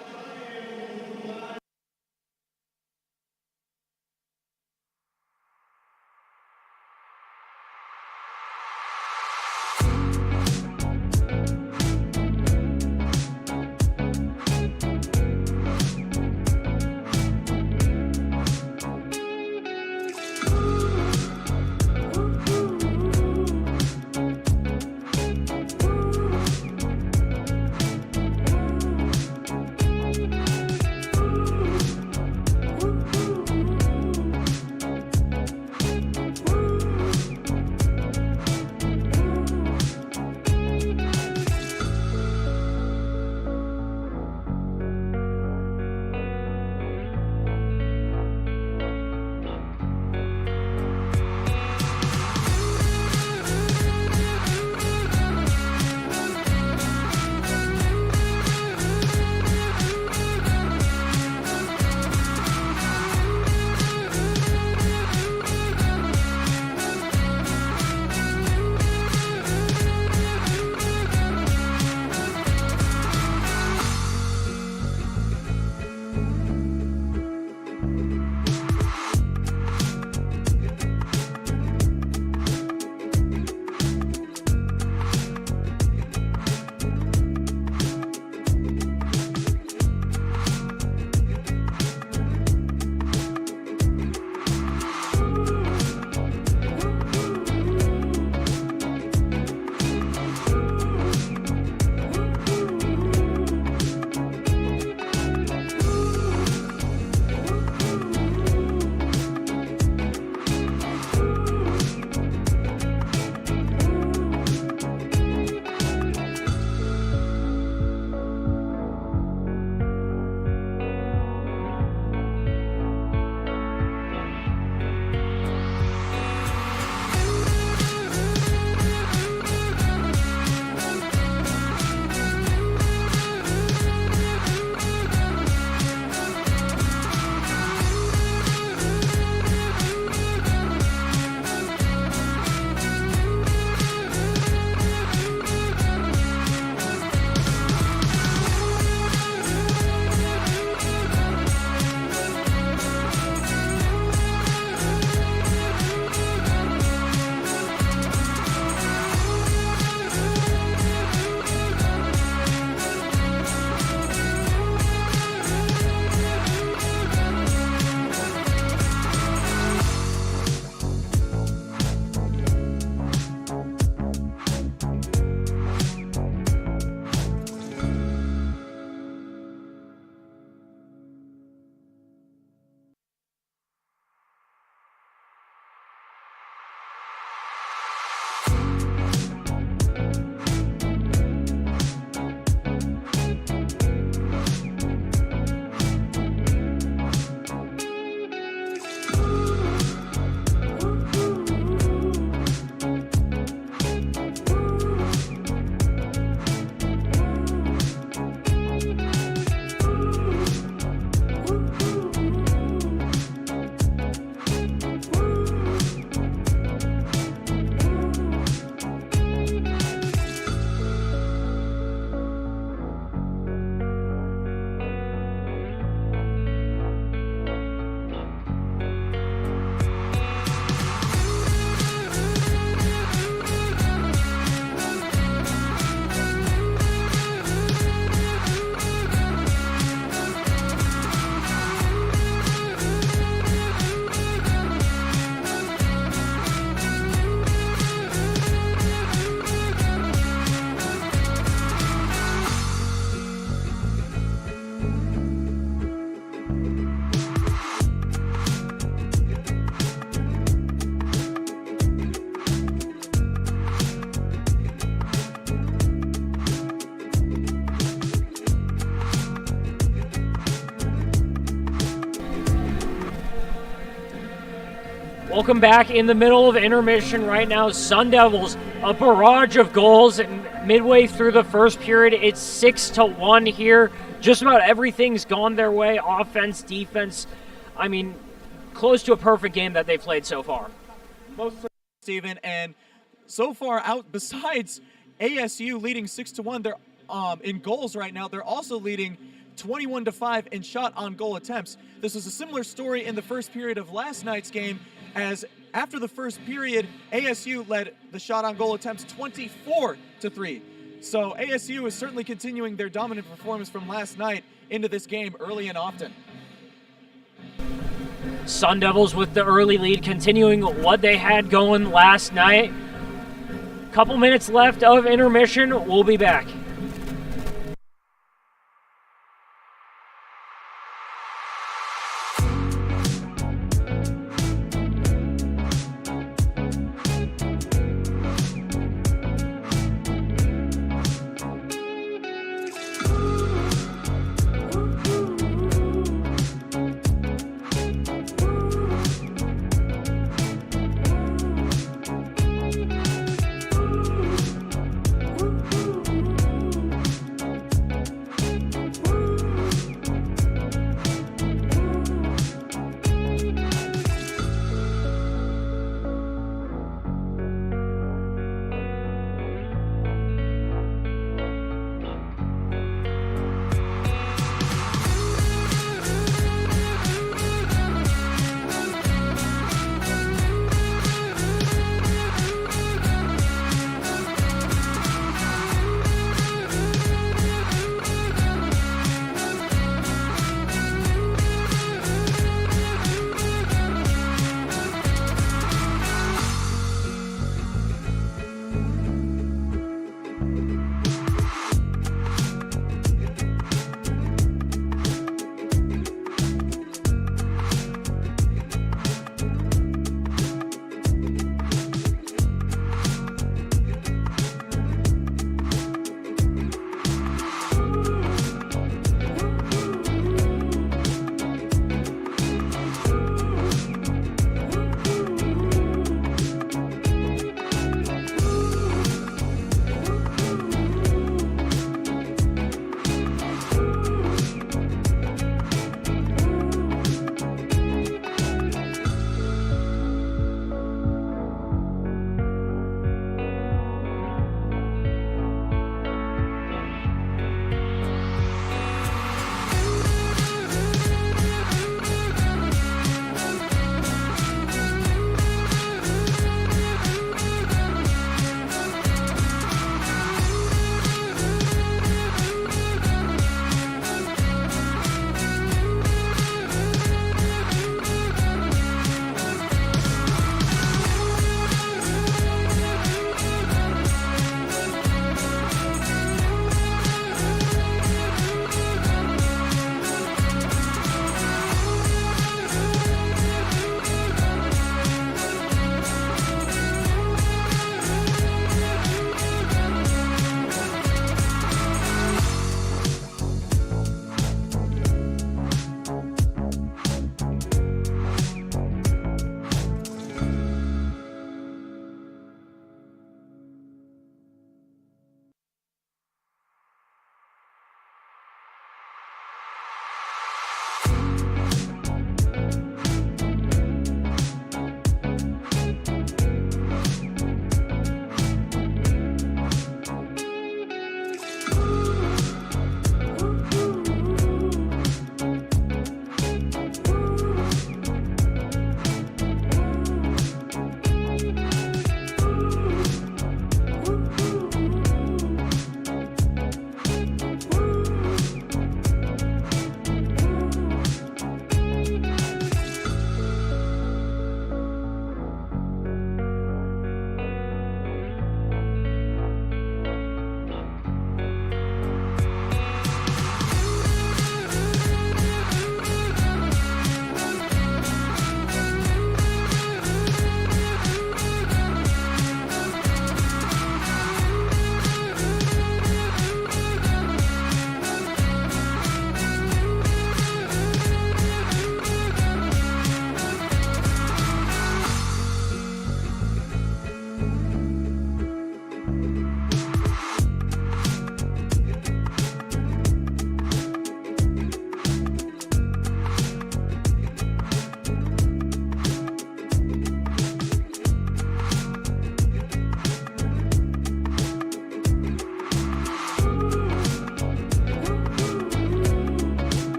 Welcome back in the middle of intermission right now. Sun Devils, a barrage of goals, and midway through the first period, it's 6-1 here. Just about everything's gone their way, offense, defense. I mean, close to a perfect game that they've played so far. Most certainly, Steven, and so far out, besides ASU leading 6-1, they're in goals right now. They're also leading 21-5 in shot on goal attempts. This was a similar story in the first period of last night's game, as after the first period, ASU led the shot on goal attempts 24-3. So ASU is certainly continuing their dominant performance from last night into this game early and often. Sun Devils with the early lead, continuing what they had going last night. Couple minutes left of intermission. We'll be back.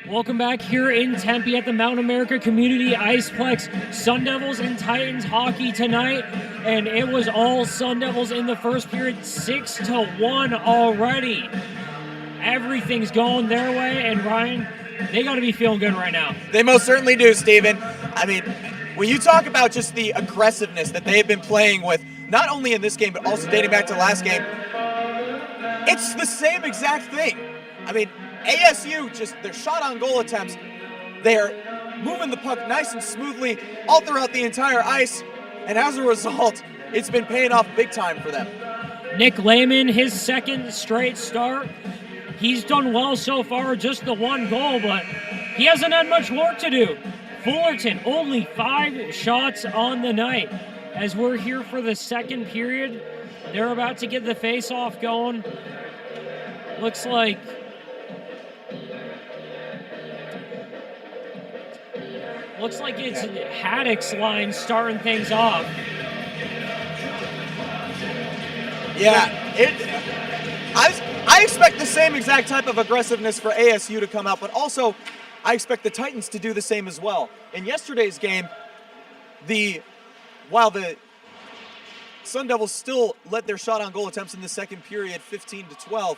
Welcome back here in Tempe at the Mountain America Community Iceplex. Sun Devils and Titans hockey tonight, and it was all Sun Devils in the first period, 6-1 already. Everything's going their way, and Ryan, they got to be feeling good right now. They most certainly do, Steven. I mean, when you talk about just the aggressiveness that they've been playing with, not only in this game, but also dating back to last game, it's the same exact thing. I mean, ASU, just their shot on goal attempts, they're moving the puck nice and smoothly all throughout the entire ice, and as a result, it's been paying off big time for them. Nick Lehman, his second straight start. He's done well so far, just the one goal, but he hasn't had much work to do. Fullerton, only 5 shots on the night. As we're here for the second period, they're about to get the face-off going. Looks like it's Haddock's line starting things off. Yeah, I expect the same exact type of aggressiveness for ASU to come out, but also I expect the Titans to do the same as well. In yesterday's game, while the Sun Devils still led their shot on goal attempts in the second period 15-12,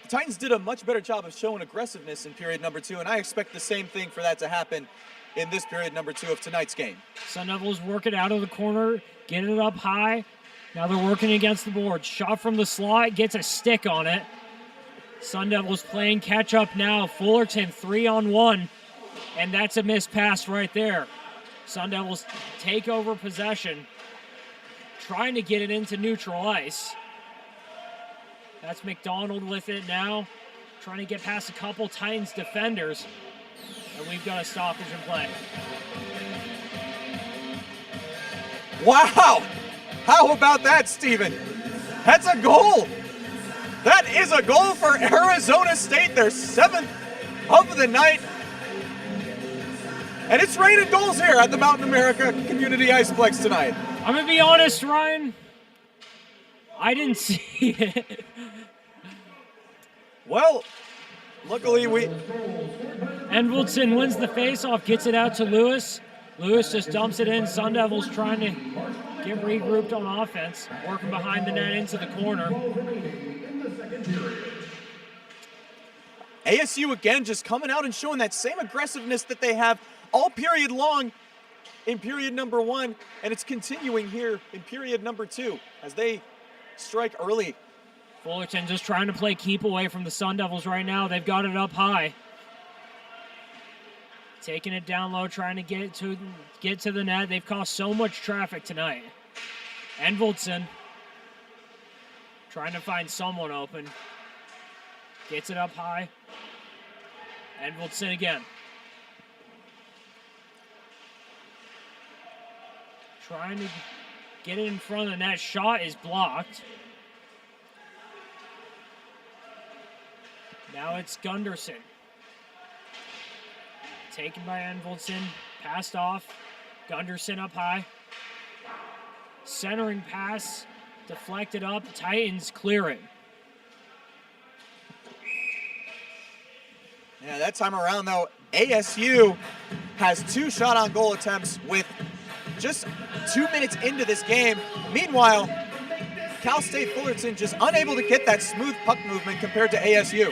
the Titans did a much better job of showing aggressiveness in period number 2, and I expect the same thing for that to happen in this period number 2 of tonight's game. Sun Devils work it out of the corner, get it up high. Now they're working against the board. Shot from the slot, gets a stick on it. Sun Devils playing catch up now. Fullerton 3-on-1, and that's a missed pass right there. Sun Devils take over possession, trying to get it into neutral ice. That's McDonald with it now, trying to get past a couple Titans defenders, and we've got a stoppage in play. Wow! How about that, Steven? That's a goal! That is a goal for Arizona State, their 7th of the night. And it's raining goals here at the Mountain America Community Iceplex tonight. I'm going to be honest, Ryan. I didn't see it. Well, luckily Envoldson wins the faceoff, gets it out to Lewis. Lewis just dumps it in. Sun Devils trying to get regrouped on offense, working behind the net into the corner. ASU again just coming out and showing that same aggressiveness that they have all period long in period number 1, and it's continuing here in period number 2 as they strike early. Fullerton just trying to play keep away from the Sun Devils right now. They've got it up high. Taking it down low, trying to get to the net. They've caused so much traffic tonight. Envoldson trying to find someone open. Gets it up high. Envoldson again. Trying to get it in front of the net. Shot is blocked. Now it's Gunderson. Taken by Envoldson. Passed off. Gunderson up high. Centering pass. Deflected up. Titans clear it. Yeah, that time around, though, ASU has 2 shot on goal attempts with just 2 minutes into this game. Meanwhile, Cal State Fullerton just unable to get that smooth puck movement compared to ASU.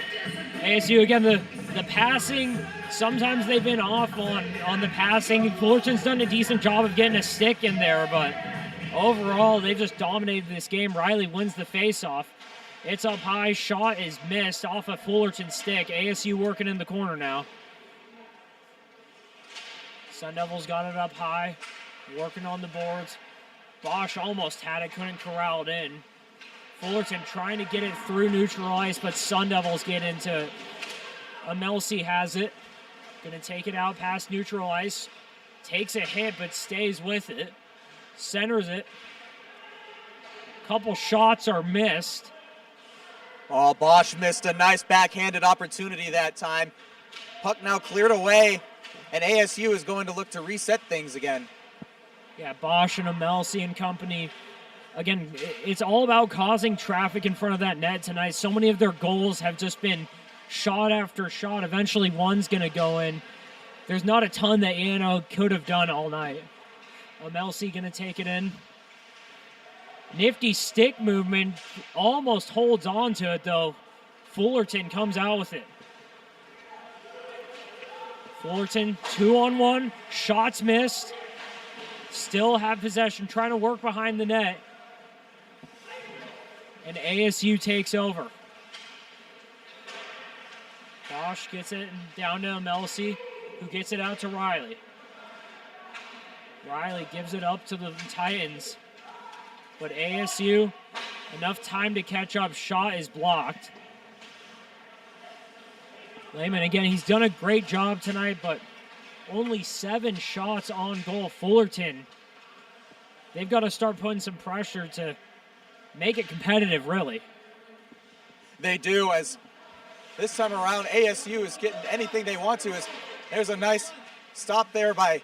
ASU, again, the passing, sometimes they've been off on the passing. Fullerton's done a decent job of getting a stick in there, but overall, they've just dominated this game. Riley wins the faceoff. It's up high. Shot is missed off a Fullerton stick. ASU working in the corner now. Sun Devils got it up high. Working on the boards. Bosch almost had it. Couldn't corral it in. Fullerton trying to get it through neutral ice, but Sun Devils get into it. Amelsi has it. Going to take it out past neutral ice. Takes a hit, but stays with it. Centers it. Couple shots are missed. Oh, Bosch missed a nice backhanded opportunity that time. Puck now cleared away, and ASU is going to look to reset things again. Yeah, Bosch and Amelsi and company. Again, it's all about causing traffic in front of that net tonight. So many of their goals have just been shot after shot. Eventually one's going to go in. There's not a ton that ANO could have done all night. Melcy going to take it in. Nifty stick movement, almost holds on to it though. Fullerton comes out with it. Fullerton 2-on-1, shots missed. Still have possession, trying to work behind the net. And ASU takes over. Bosch gets it down to Melcy, who gets it out to Riley. Riley gives it up to the Titans. But ASU, enough time to catch up. Shot is blocked. Lehman, again, he's done a great job tonight, but only 7 shots on goal. Fullerton, they've got to start putting some pressure to make it competitive, really. They do, as this time around, ASU is getting anything they want to. There's a nice stop there by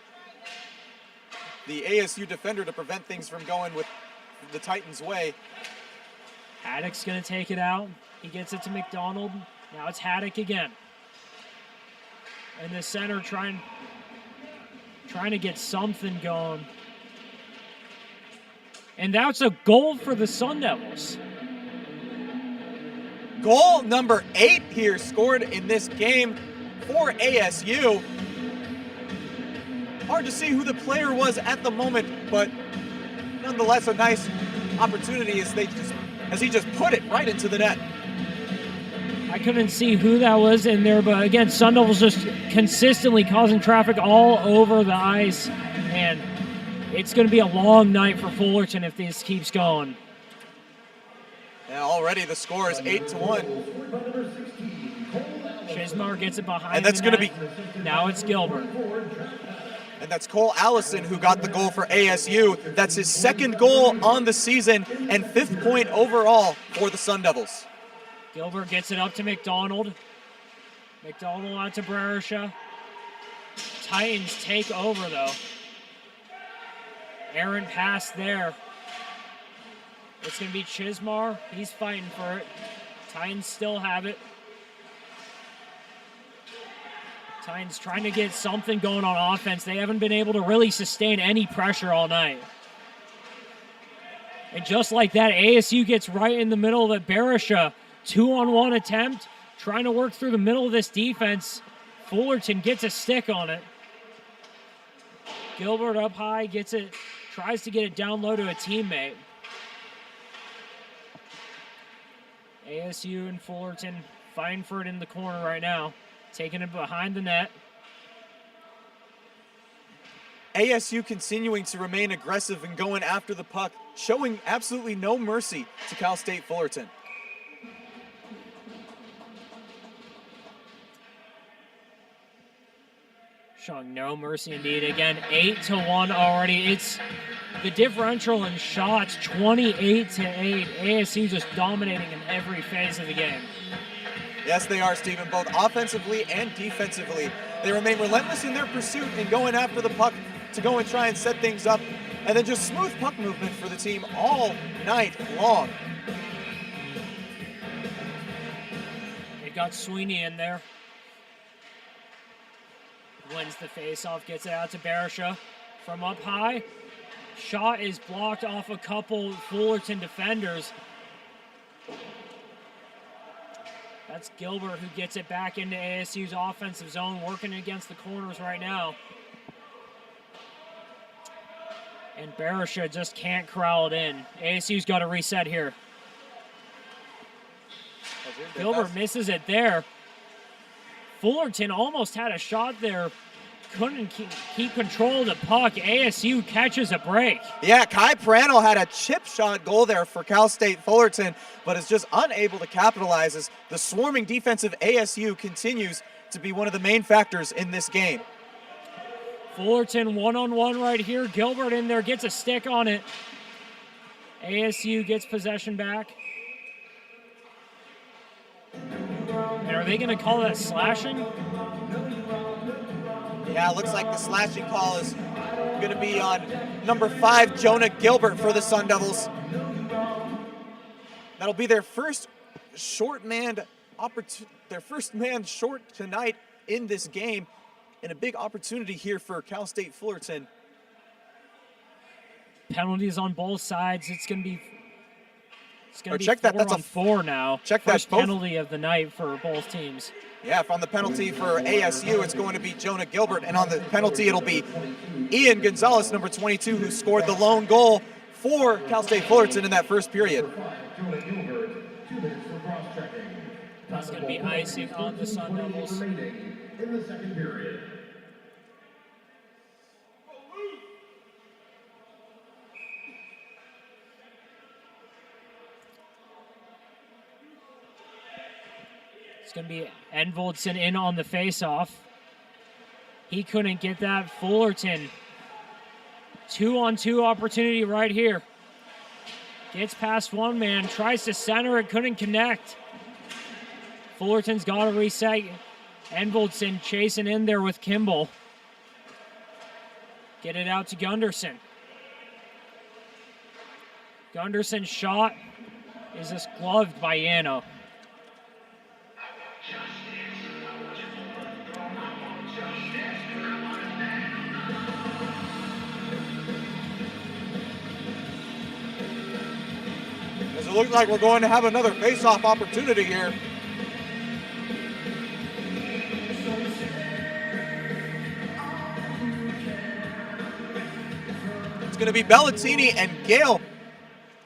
the ASU defender to prevent things from going with the Titans' way. Haddock's going to take it out. He gets it to McDonald. Now it's Haddock again. In the center, trying to get something going. And that's a goal for the Sun Devils. Goal number 8 here scored in this game for ASU. Hard to see who the player was at the moment, but nonetheless a nice opportunity as he just put it right into the net. I couldn't see who that was in there, but again, Sun Devils just consistently causing traffic all over the ice, and it's going to be a long night for Fullerton if this keeps going. Yeah, already the score is 8-1. Chismar gets it behind and that's going to be now it's Gilbert. And that's Cole Allison who got the goal for ASU. That's his 2nd goal on the season and 5th point overall for the Sun Devils. Gilbert gets it up to McDonald. McDonald out to Brerisha. Titans take over though. Errant pass there. It's going to be Chismar. He's fighting for it. Titans still have it. Titans trying to get something going on offense. They haven't been able to really sustain any pressure all night. And just like that, ASU gets right in the middle of it. Berisha, 2-on-1 attempt, trying to work through the middle of this defense. Fullerton gets a stick on it. Gilbert up high, gets it, tries to get it down low to a teammate. ASU and Fullerton fighting for it in the corner right now. Taking it behind the net. ASU continuing to remain aggressive and going after the puck, showing absolutely no mercy to Cal State Fullerton. Showing no mercy indeed. Again, 8-1 already. It's the differential in shots, 28-8. ASU just dominating in every phase of the game. Yes, they are, Stephen, both offensively and defensively. They remain relentless in their pursuit and going after the puck to go and try and set things up, and then just smooth puck movement for the team all night long. They got Sweeney in there. Wins the faceoff, gets it out to Berisha from up high. Shot is blocked off a couple Fullerton defenders. That's Gilbert who gets it back into ASU's offensive zone, working against the corners right now. And Berisha just can't corral it in. ASU's got to reset here. Gilbert misses it there. Fullerton almost had a shot there. Couldn't keep control of the puck. ASU catches a break. Yeah, Kai Prano had a chip shot goal there for Cal State Fullerton, but is just unable to capitalize as the swarming defense of ASU continues to be one of the main factors in this game. Fullerton 1-on-1 right here. Gilbert in there, gets a stick on it. ASU gets possession back. And are they going to call that slashing? Yeah, it looks like the slashing call is going to be on number 5, Jonah Gilbert for the Sun Devils. That'll be their first short-manned their first man short tonight in this game, and a big opportunity here for Cal State Fullerton. Penalties on both sides. It's going to be check that. That's a 4 now. Check that. First penalty of the night for both teams. Yeah, on the penalty for ASU, it's going to be Jonah Gilbert, and on the penalty, it'll be Ian Gonzalez, number 22, who scored the lone goal for Cal State Fullerton in that first period. That's going to be icing on the Sun Devils. In the second period. It's going to be Envoldson in on the face-off. He couldn't get that. Fullerton, 2-on-2 opportunity right here. Gets past one man, tries to center it, couldn't connect. Fullerton's got to reset. Envoldson chasing in there with Kimball. Get it out to Gunderson. Gunderson's shot is just gloved by Yano. It looks like we're going to have another face-off opportunity here. It's going to be Bellatini and Gale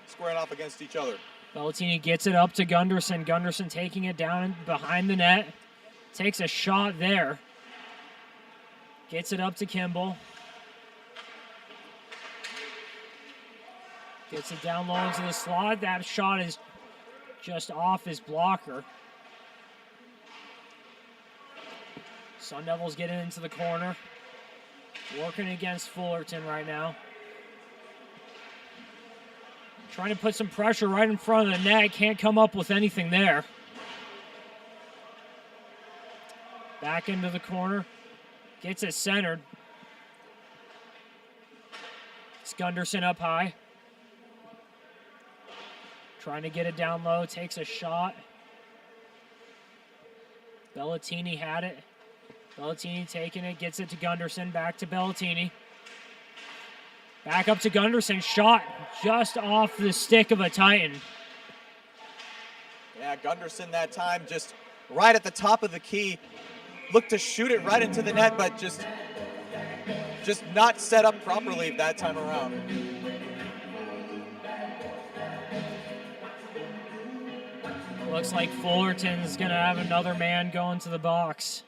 squaring off against each other. Bellatini gets it up to Gunderson. Gunderson taking it down behind the net. Takes a shot there. Gets it up to Kimball. Gets it down low into the slot. That shot is just off his blocker. Sun Devils getting into the corner. Working against Fullerton right now. Trying to put some pressure right in front of the net. Can't come up with anything there. Back into the corner. Gets it centered. It's Gunderson up high. Trying to get it down low, takes a shot. Bellatini had it. Bellatini taking it, gets it to Gunderson, back to Bellatini. Back up to Gunderson, shot just off the stick of a Titan. Yeah, Gunderson that time just right at the top of the key. Looked to shoot it right into the net, but just not set up properly that time around. Looks like Fullerton's going to have another man going to the box.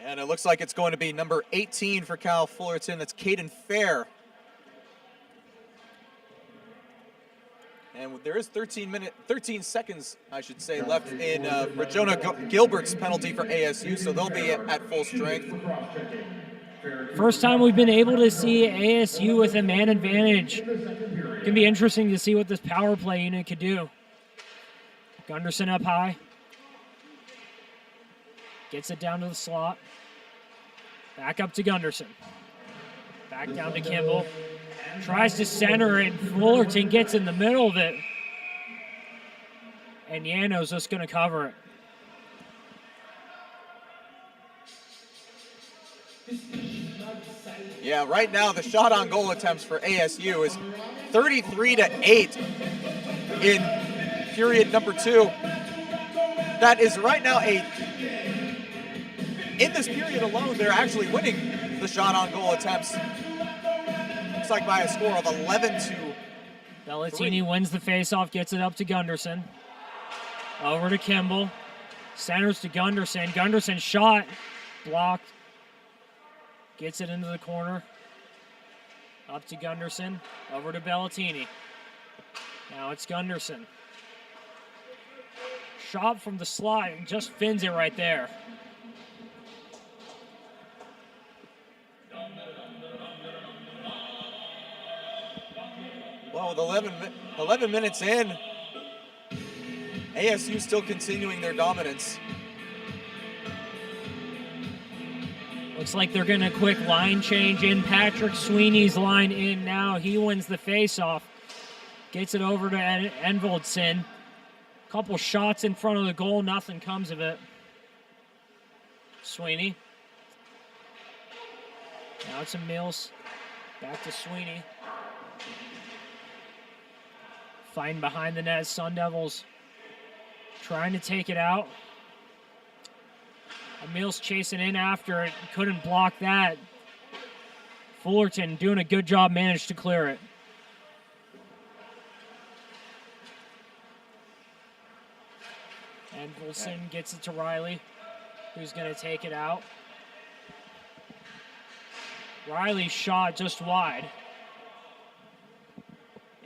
And it looks like it's going to be number 18 for Cal Fullerton. That's Caden Fair. And there is 13 seconds, I should say, left in Rajona Gilbert's penalty for ASU, so they'll be at full strength. First time we've been able to see ASU with a man advantage. It's going to be interesting to see what this power play unit could do. Gunderson up high. Gets it down to the slot. Back up to Gunderson. Back down to Kimball. Tries to center it. Fullerton gets in the middle of it. And Yano's just going to cover it. Yeah, right now the shot on goal attempts for ASU is 33-8 in period number 2. That is right now in this period alone, they're actually winning the shot on goal attempts. Looks like by a score of 11-2. Bellatini wins the faceoff, gets it up to Gunderson. Over to Kimball. Centers to Gunderson. Gunderson shot. Blocked. Gets it into the corner. Up to Gunderson. Over to Bellatini. Now it's Gunderson. Shot from the slot and just fins it right there. Well, with 11 minutes in, ASU still continuing their dominance. Looks like they're going to quick line change in. Patrick Sweeney's line in now. He wins the faceoff. Gets it over to Envoldson. Couple shots in front of the goal, nothing comes of it. Sweeney. Now it's a Mills. Back to Sweeney. Fighting behind the net, Sun Devils trying to take it out. Emil's chasing in after it, couldn't block that. Fullerton doing a good job, managed to clear it. And Wilson gets it to Riley, who's going to take it out. Riley's shot just wide.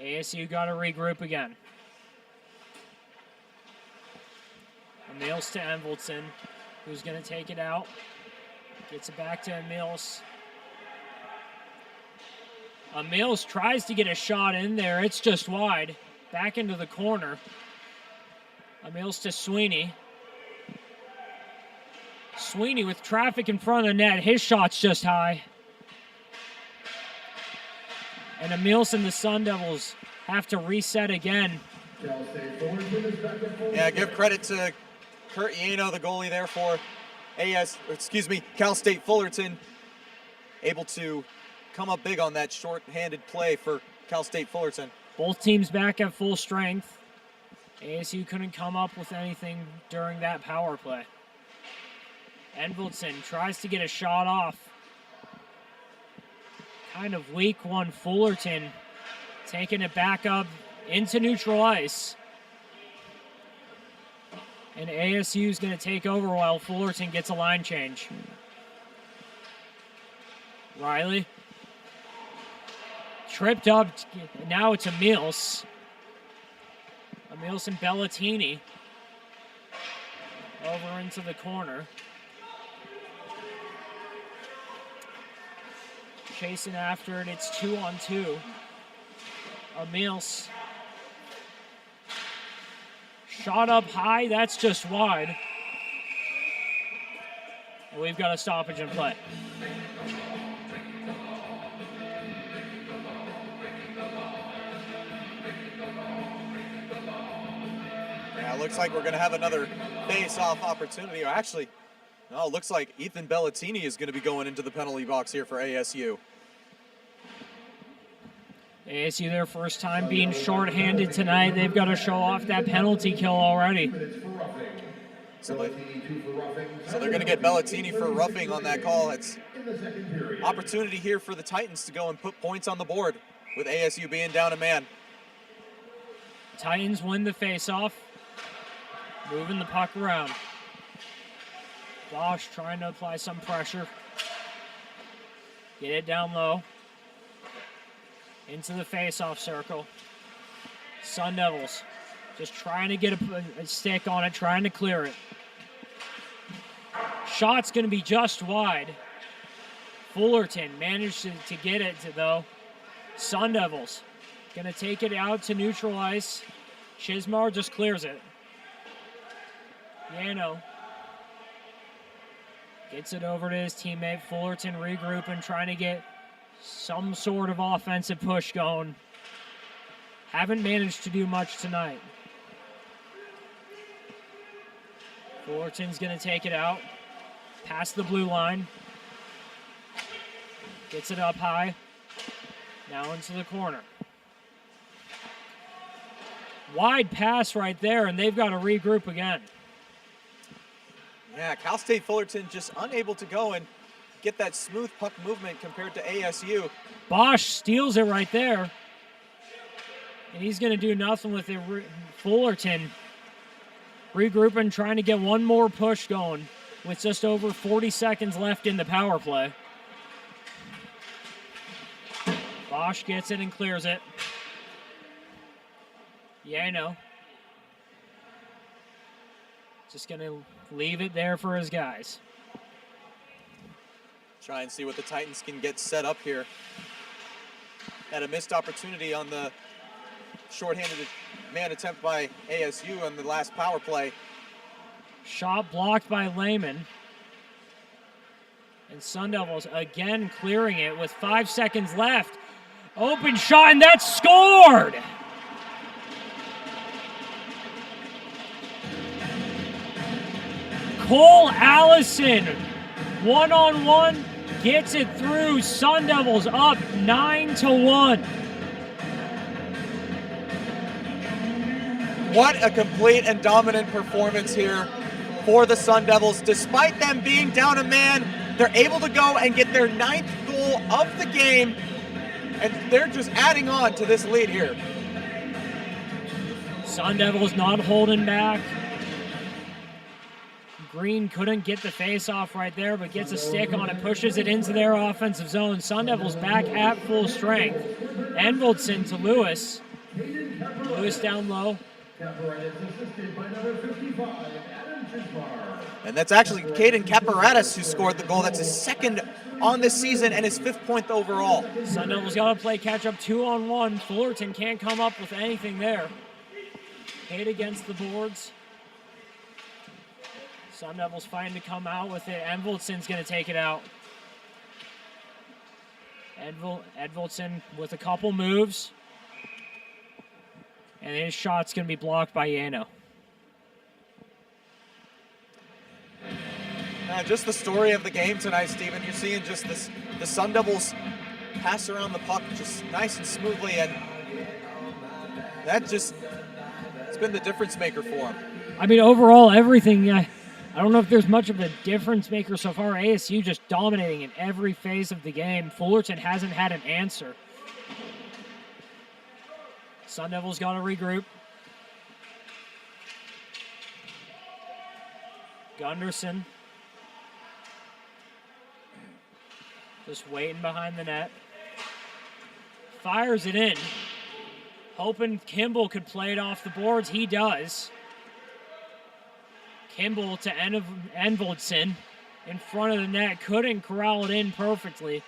ASU got to regroup again. Emils to Envelson, who's going to take it out. Gets it back to Emils. Emils tries to get a shot in there. It's just wide. Back into the corner. Emils to Sweeney. Sweeney with traffic in front of the net. His shot's just high. And Emils and the Sun Devils have to reset again. Yeah, give credit to Kurt Iano, the goalie there for Cal State Fullerton, able to come up big on that short-handed play for Cal State Fullerton. Both teams back at full strength. ASU couldn't come up with anything during that power play. Envelson tries to get a shot off. Kind of weak one, Fullerton taking it back up into neutral ice. And ASU is going to take over while Fullerton gets a line change. Riley. Tripped up. Now it's Emils. Emils and Bellatini. Over into the corner. Chasing after it. It's 2-on-2. Emils. Shot up high. That's just wide. And we've got a stoppage in play. Yeah, it looks like we're going to have another face-off opportunity. Or actually, no, it looks like Ethan Bellatini is going to be going into the penalty box here for ASU. ASU, their first time being shorthanded tonight. They've got to show off that penalty kill already. So they're going to get Bellatini for roughing on that call. It's opportunity here for the Titans to go and put points on the board with ASU being down a man. Titans win the faceoff. Moving the puck around. Bosch trying to apply some pressure. Get it down low. Into the face-off circle. Sun Devils just trying to get a stick on it, trying to clear it. Shot's going to be just wide. Fullerton managed to get it, though. Sun Devils going to take it out to neutral ice. Chismar just clears it. Yano gets it over to his teammate. Fullerton regrouping, trying to get some sort of offensive push going. Haven't managed to do much tonight. Fullerton's going to take it out. Past the blue line. Gets it up high. Now into the corner. Wide pass right there, and they've got to regroup again. Yeah, Cal State Fullerton just unable to go and get that smooth puck movement compared to ASU. Bosch steals it right there. And he's going to do nothing with it. Fullerton regrouping, trying to get one more push going with just over 40 seconds left in the power play. Bosch gets it and clears it. Yano. Just going to leave it there for his guys. Try and see what the Titans can get set up here. Had a missed opportunity on the shorthanded man attempt by ASU on the last power play. Shot blocked by Lehman. And Sun Devils again clearing it with 5 seconds left. Open shot, and that's scored! Cole Allison, one-on-one, gets it through. Sun Devils up 9-1. What a complete and dominant performance here for the Sun Devils. Despite them being down a man, they're able to go and get their 9th goal of the game, and they're just adding on to this lead here. Sun Devils not holding back. Green couldn't get the face-off right there, but gets a stick on it, pushes it into their offensive zone. Sun Devils back at full strength. Envoldson to Lewis. Lewis down low. And that's actually Caden Caparatus who scored the goal. That's his 2nd on this season and his 5th point overall. Sun Devils got to play catch-up 2-on-1. Fullerton can't come up with anything there. Hit against the boards. Sun Devils fighting to come out with it. Envoldson's going to take it out. Edvoldson with a couple moves. And his shot's going to be blocked by Yano. Just the story of the game tonight, Steven. You're seeing just this, the Sun Devils pass around the puck just nice and smoothly, and that just, it's been the difference maker for them. I mean, overall, everything, I don't know if there's much of a difference maker so far. ASU just dominating in every phase of the game. Fullerton hasn't had an answer. Sun Devils got to regroup. Gunderson just waiting behind the net. Fires it in. Hoping Kimball could play it off the boards. He does. Kimball to Envoldson in front of the net. Couldn't corral it in perfectly.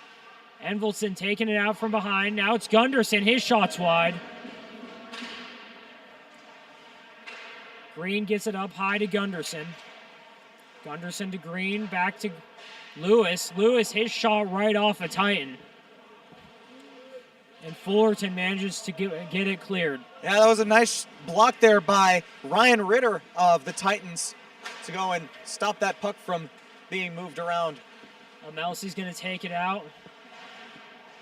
Envoldson taking it out from behind. Now it's Gunderson. His shot's wide. Green gets it up high to Gunderson. Gunderson to Green. Back to Lewis. Lewis, his shot right off a Titan. And Fullerton manages to get it cleared. Yeah, that was a nice block there by Ryan Ritter of the Titans to go and stop that puck from being moved around. Melsi's going to take it out.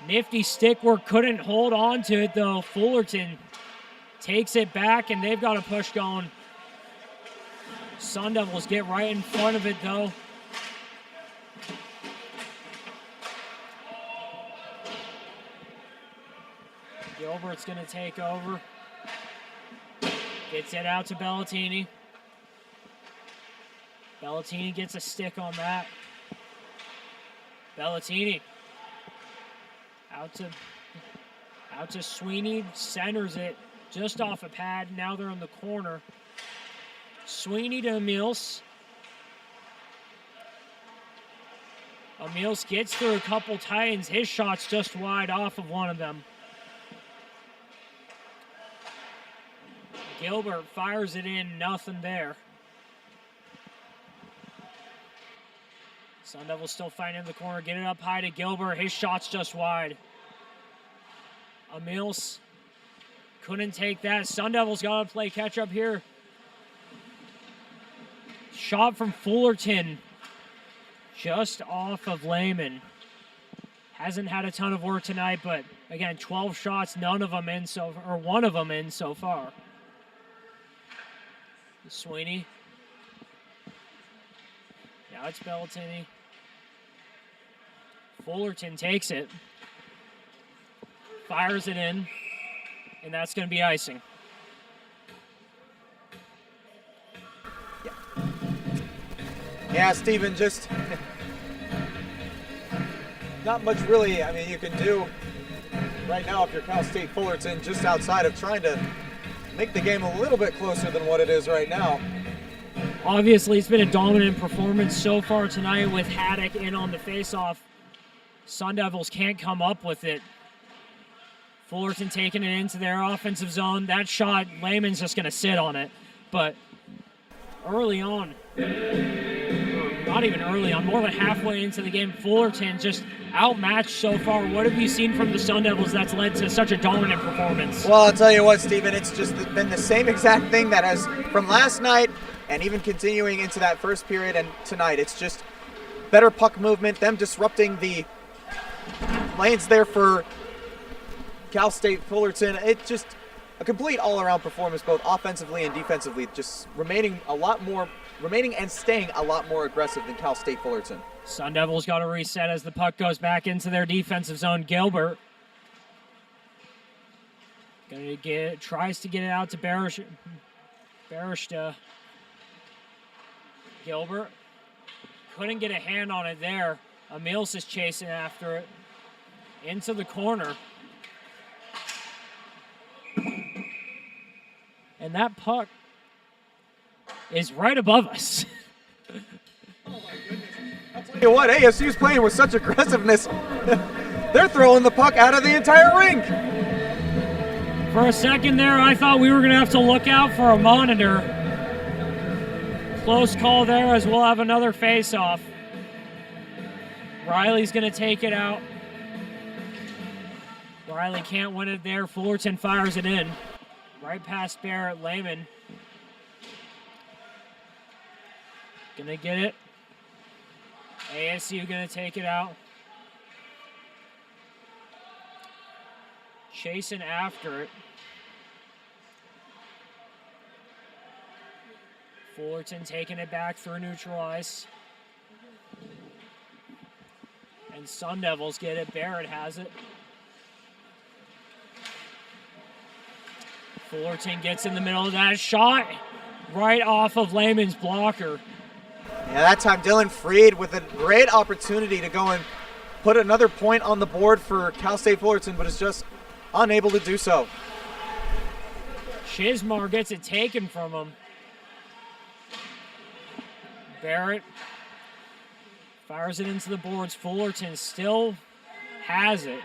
Nifty stick work, couldn't hold on to it though. Fullerton takes it back and they've got a push going. Sun Devils get right in front of it though. Gilbert's going to take over. Gets it out to Bellatini. Bellatini gets a stick on that. Bellatini. Out to Sweeney. Centers it just off a pad. Now they're in the corner. Sweeney to Emils. Emils gets through a couple Titans. His shot's just wide off of one of them. Gilbert fires it in, nothing there. Sun Devils still fighting in the corner, get it up high to Gilbert. His shot's just wide. Emils couldn't take that. Sun Devils got to play catch up here. Shot from Fullerton, just off of Lehman. Hasn't had a ton of work tonight, but again, 12 shots, none of them in or one of them in so far. Sweeney. Now it's Bellatini. Fullerton takes it. Fires it in. And that's going to be icing. Yeah, Steven, just not much really, I mean, you can do right now if you're Cal State Fullerton, just outside of trying to make the game a little bit closer than what it is right now. Obviously, it's been a dominant performance so far tonight with Haddock in on the faceoff. Sun Devils can't come up with it. Fullerton taking it into their offensive zone. That shot, Lehman's just going to sit on it. But early on, not even early on, more than halfway into the game, Fullerton just outmatched so far. What have you seen from the Sun Devils that's led to such a dominant performance? Well, I'll tell you what, Steven, it's just been the same exact thing that has, from last night and even continuing into that first period and tonight, it's just better puck movement, them disrupting the lanes there for Cal State Fullerton. It's just a complete all-around performance, both offensively and defensively, just remaining and staying a lot more aggressive than Cal State Fullerton. Sun Devils got to reset as the puck goes back into their defensive zone. Gilbert tries to get it out to Barishta. Gilbert couldn't get a hand on it there. Emils is chasing after it into the corner. And that puck is right above us. I'll tell you what, ASU's playing with such aggressiveness. They're throwing the puck out of the entire rink. For a second there, I thought we were going to have to look out for a monitor. Close call there as we'll have another face-off. Riley's going to take it out. Riley can't win it there. Fullerton fires it in. Right past Barrett. Lehman. Gonna get it. ASU gonna take it out. Chasing after it. Fullerton taking it back through neutral ice. And Sun Devils get it. Barrett has it. Fullerton gets in the middle of that shot. Right off of Lehman's blocker. Yeah, that time Dylan Freed with a great opportunity to go and put another point on the board for Cal State Fullerton, but is just unable to do so. Chismar gets it taken from him. Barrett fires it into the boards. Fullerton still has it.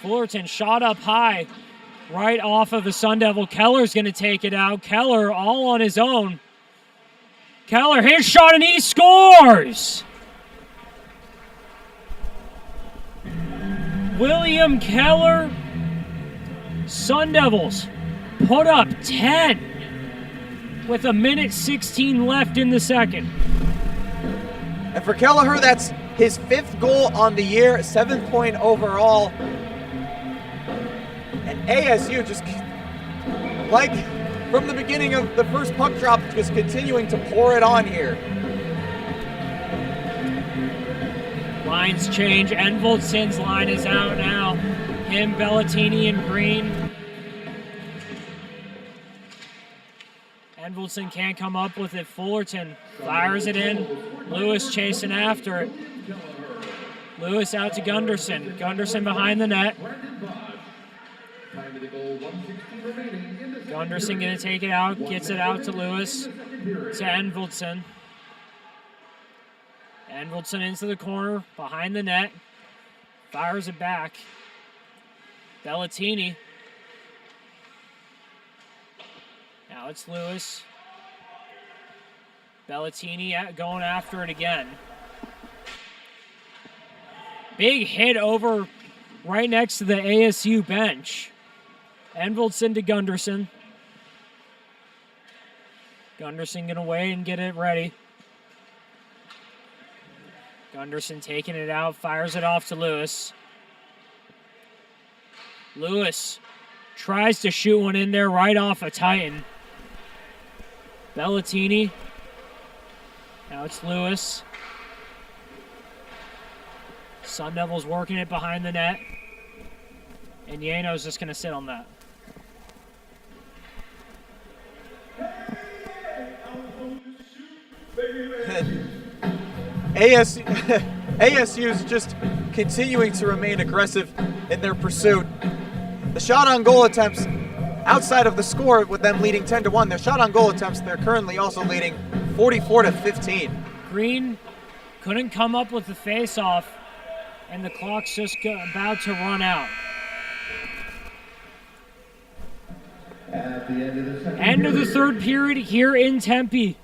Fullerton shot up high right off of the Sun Devil. Keller's going to take it out. Keller all on his own. Keller, his shot, and he scores! William Keller, Sun Devils put up 10 with 1:16 left in the second. And for Kelleher, that's his 5th goal on the year, 7th point overall. And ASU just, like from the beginning of the first puck drop, just continuing to pour it on here. Lines change. Envoldson's line is out now. Him, Bellatini, and Green. Envoldson can't come up with it. Fullerton fires it in. Lewis chasing after it. Lewis out to Gunderson. Gunderson behind the net. Gunderson going to take it out. Gets it out to Lewis. To Envoldson. Envoldson into the corner. Behind the net. Fires it back. Bellatini. Now it's Lewis. Bellatini going after it again. Big hit over right next to the ASU bench. Envoldson to Gunderson. Gunderson going to wait and get it ready. Gunderson taking it out, fires it off to Lewis. Lewis tries to shoot one in there right off a Titan. Bellatini. Now it's Lewis. Sun Devils working it behind the net. And Yano's just going to sit on that. ASU is just continuing to remain aggressive in their pursuit. The shot on goal attempts outside of the score with them leading 10-1. Their shot on goal attempts, they're currently also leading 44-15. Green couldn't come up with the face-off, and the clock's just about to run out. At the end of the third period here in Tempe.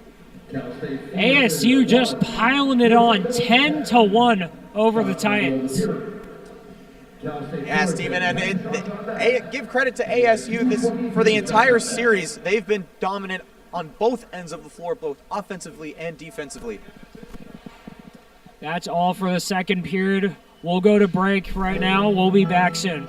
ASU just piling it on 10-1 over the Titans. Yeah, Steven, and give credit to ASU for the entire series. They've been dominant on both ends of the floor, both offensively and defensively. That's all for the second period. We'll go to break right now. We'll be back soon.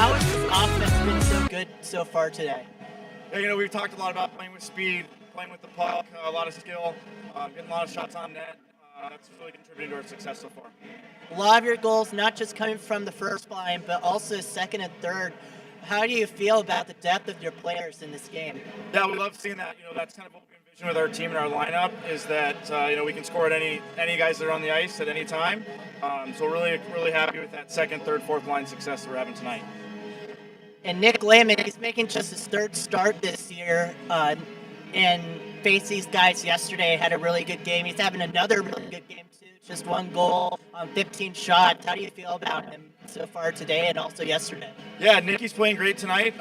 How has this offense been so good so far today? Yeah, we've talked a lot about playing with speed, playing with the puck, a lot of skill, getting a lot of shots on net. That's really contributing to our success so far. A lot of your goals not just coming from the first line, but also second and third. How do you feel about the depth of your players in this game? Yeah, we love seeing that. That's kind of what we envision with our team and our lineup is that we can score at any guys that are on the ice at any time. So we're really happy with that second, third, fourth line success that we're having tonight. And Nick Lehman, he's making just his third start this year, and faced these guys yesterday, had a really good game. He's having another really good game too, just one goal on 15 shots. How do you feel about him so far today and also yesterday? Yeah, Nicky's playing great tonight.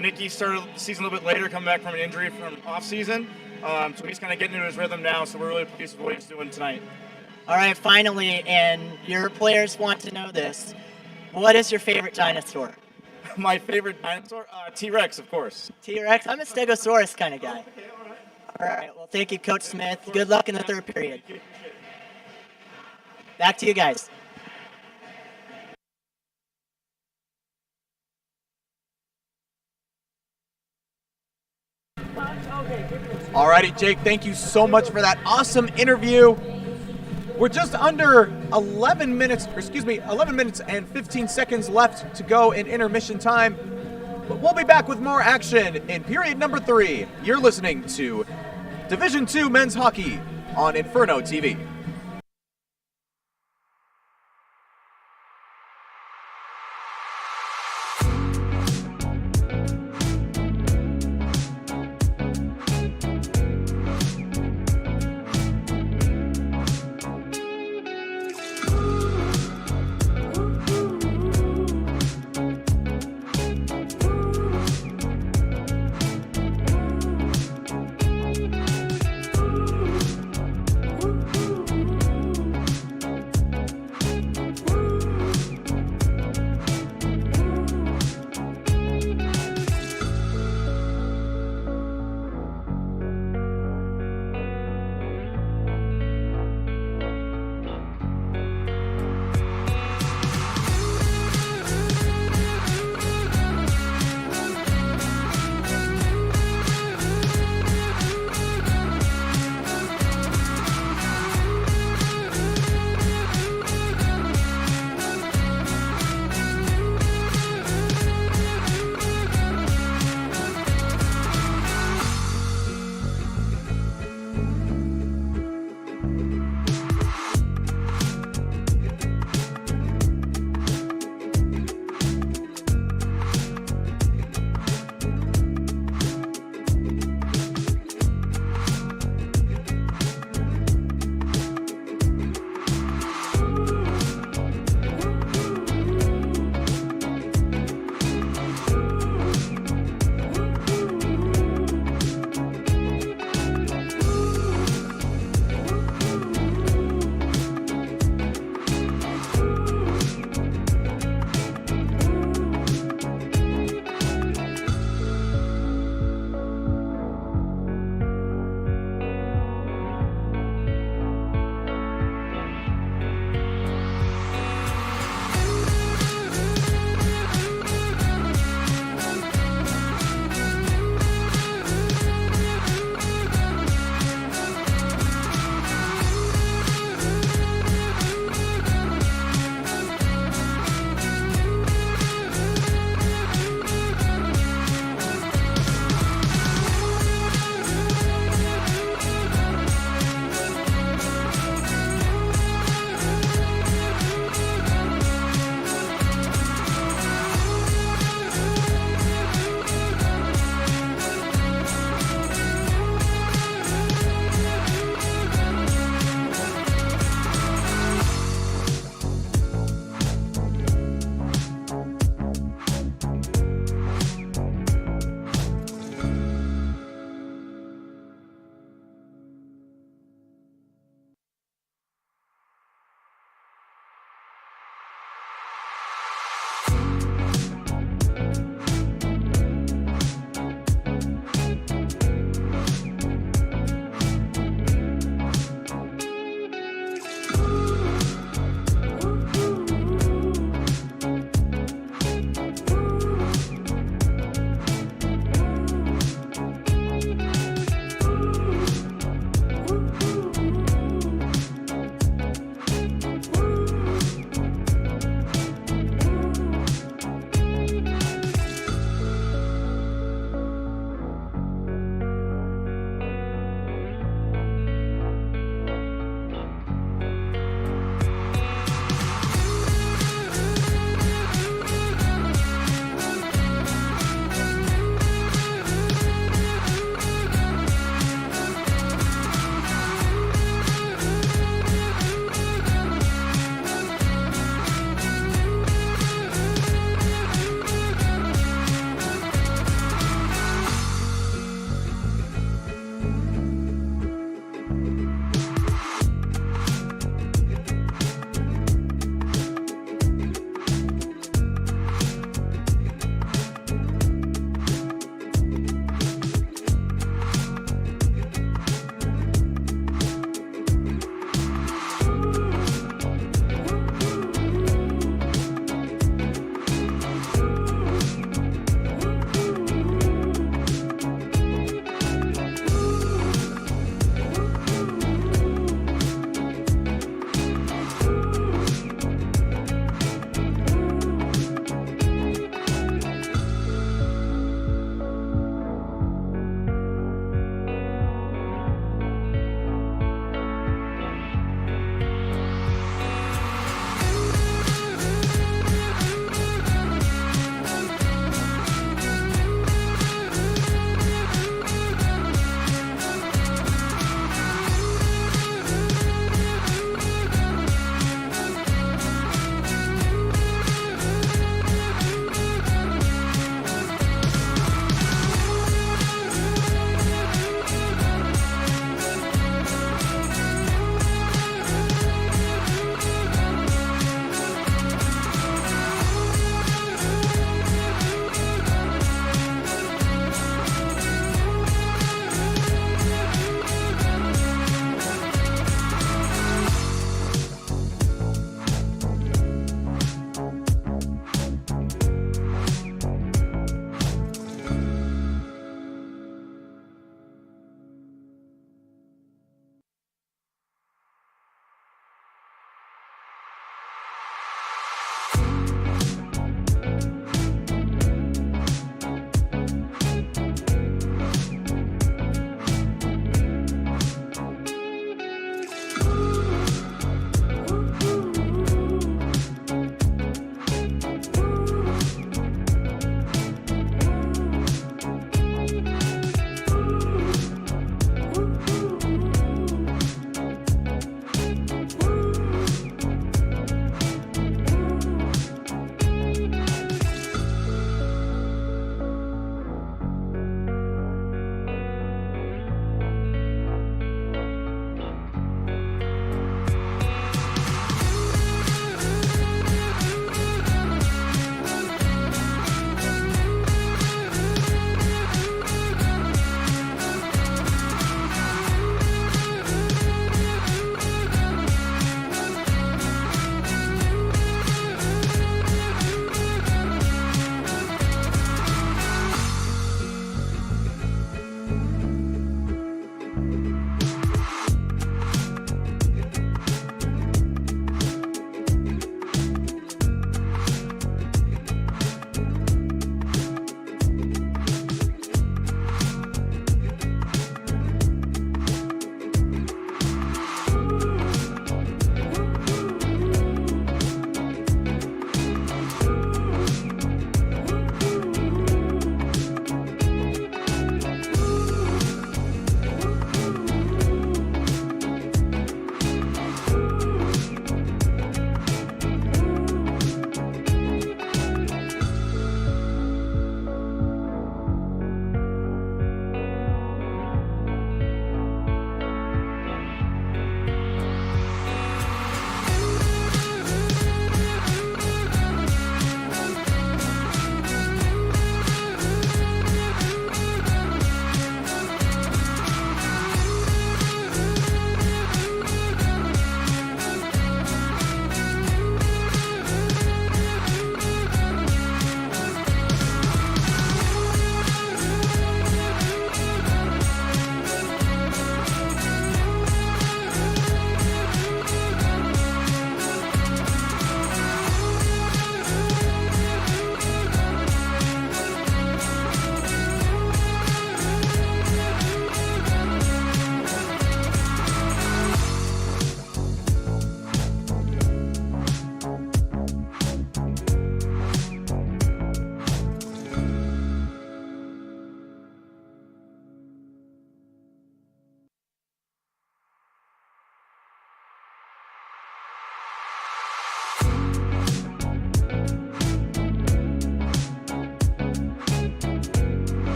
Nicky started the season a little bit later, coming back from an injury from off-season. So he's kind of getting into his rhythm now, so we're really pleased with what he's doing tonight. All right, finally, and your players want to know this. What is your favorite dinosaur? My favorite dinosaur? T-Rex, of course. T-Rex? I'm a Stegosaurus kind of guy. All right, well, thank you, Coach Smith. Good luck in the third period. Back to you guys. Alrighty, Jake, thank you so much for that awesome interview. We're just under 11 minutes and 15 seconds left to go in intermission time. But we'll be back with more action in period number 3. You're listening to Division II Men's Hockey on Inferno TV.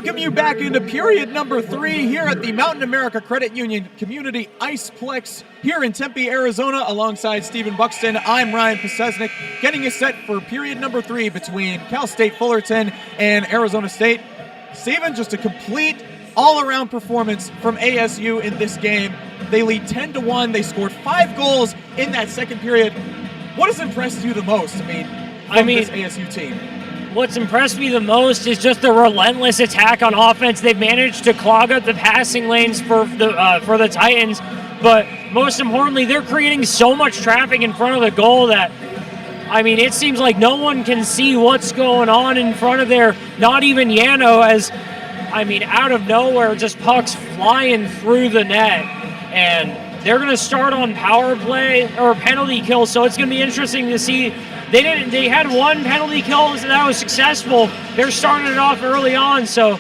welcome you back into period number 3 here at the Mountain America Credit Union Community Iceplex here in Tempe, Arizona, alongside Stephen Buxton. I'm Ryan Pasiecznik, getting you set for period number 3 between Cal State Fullerton and Arizona State. Stephen, just a complete all-around performance from ASU in this game. They lead 10-1. They scored 5 goals in that second period. What has impressed you the most, from this ASU team? What's impressed me the most is just the relentless attack on offense. They've managed to clog up the passing lanes for the Titans, but most importantly, they're creating so much traffic in front of the goal that, it seems like no one can see what's going on in front of there. Not even Yano, as, out of nowhere, just pucks flying through the net. And they're going to start on power play or penalty kill, so it's going to be interesting to see. They had one penalty kill that was successful. They're starting it off early on, so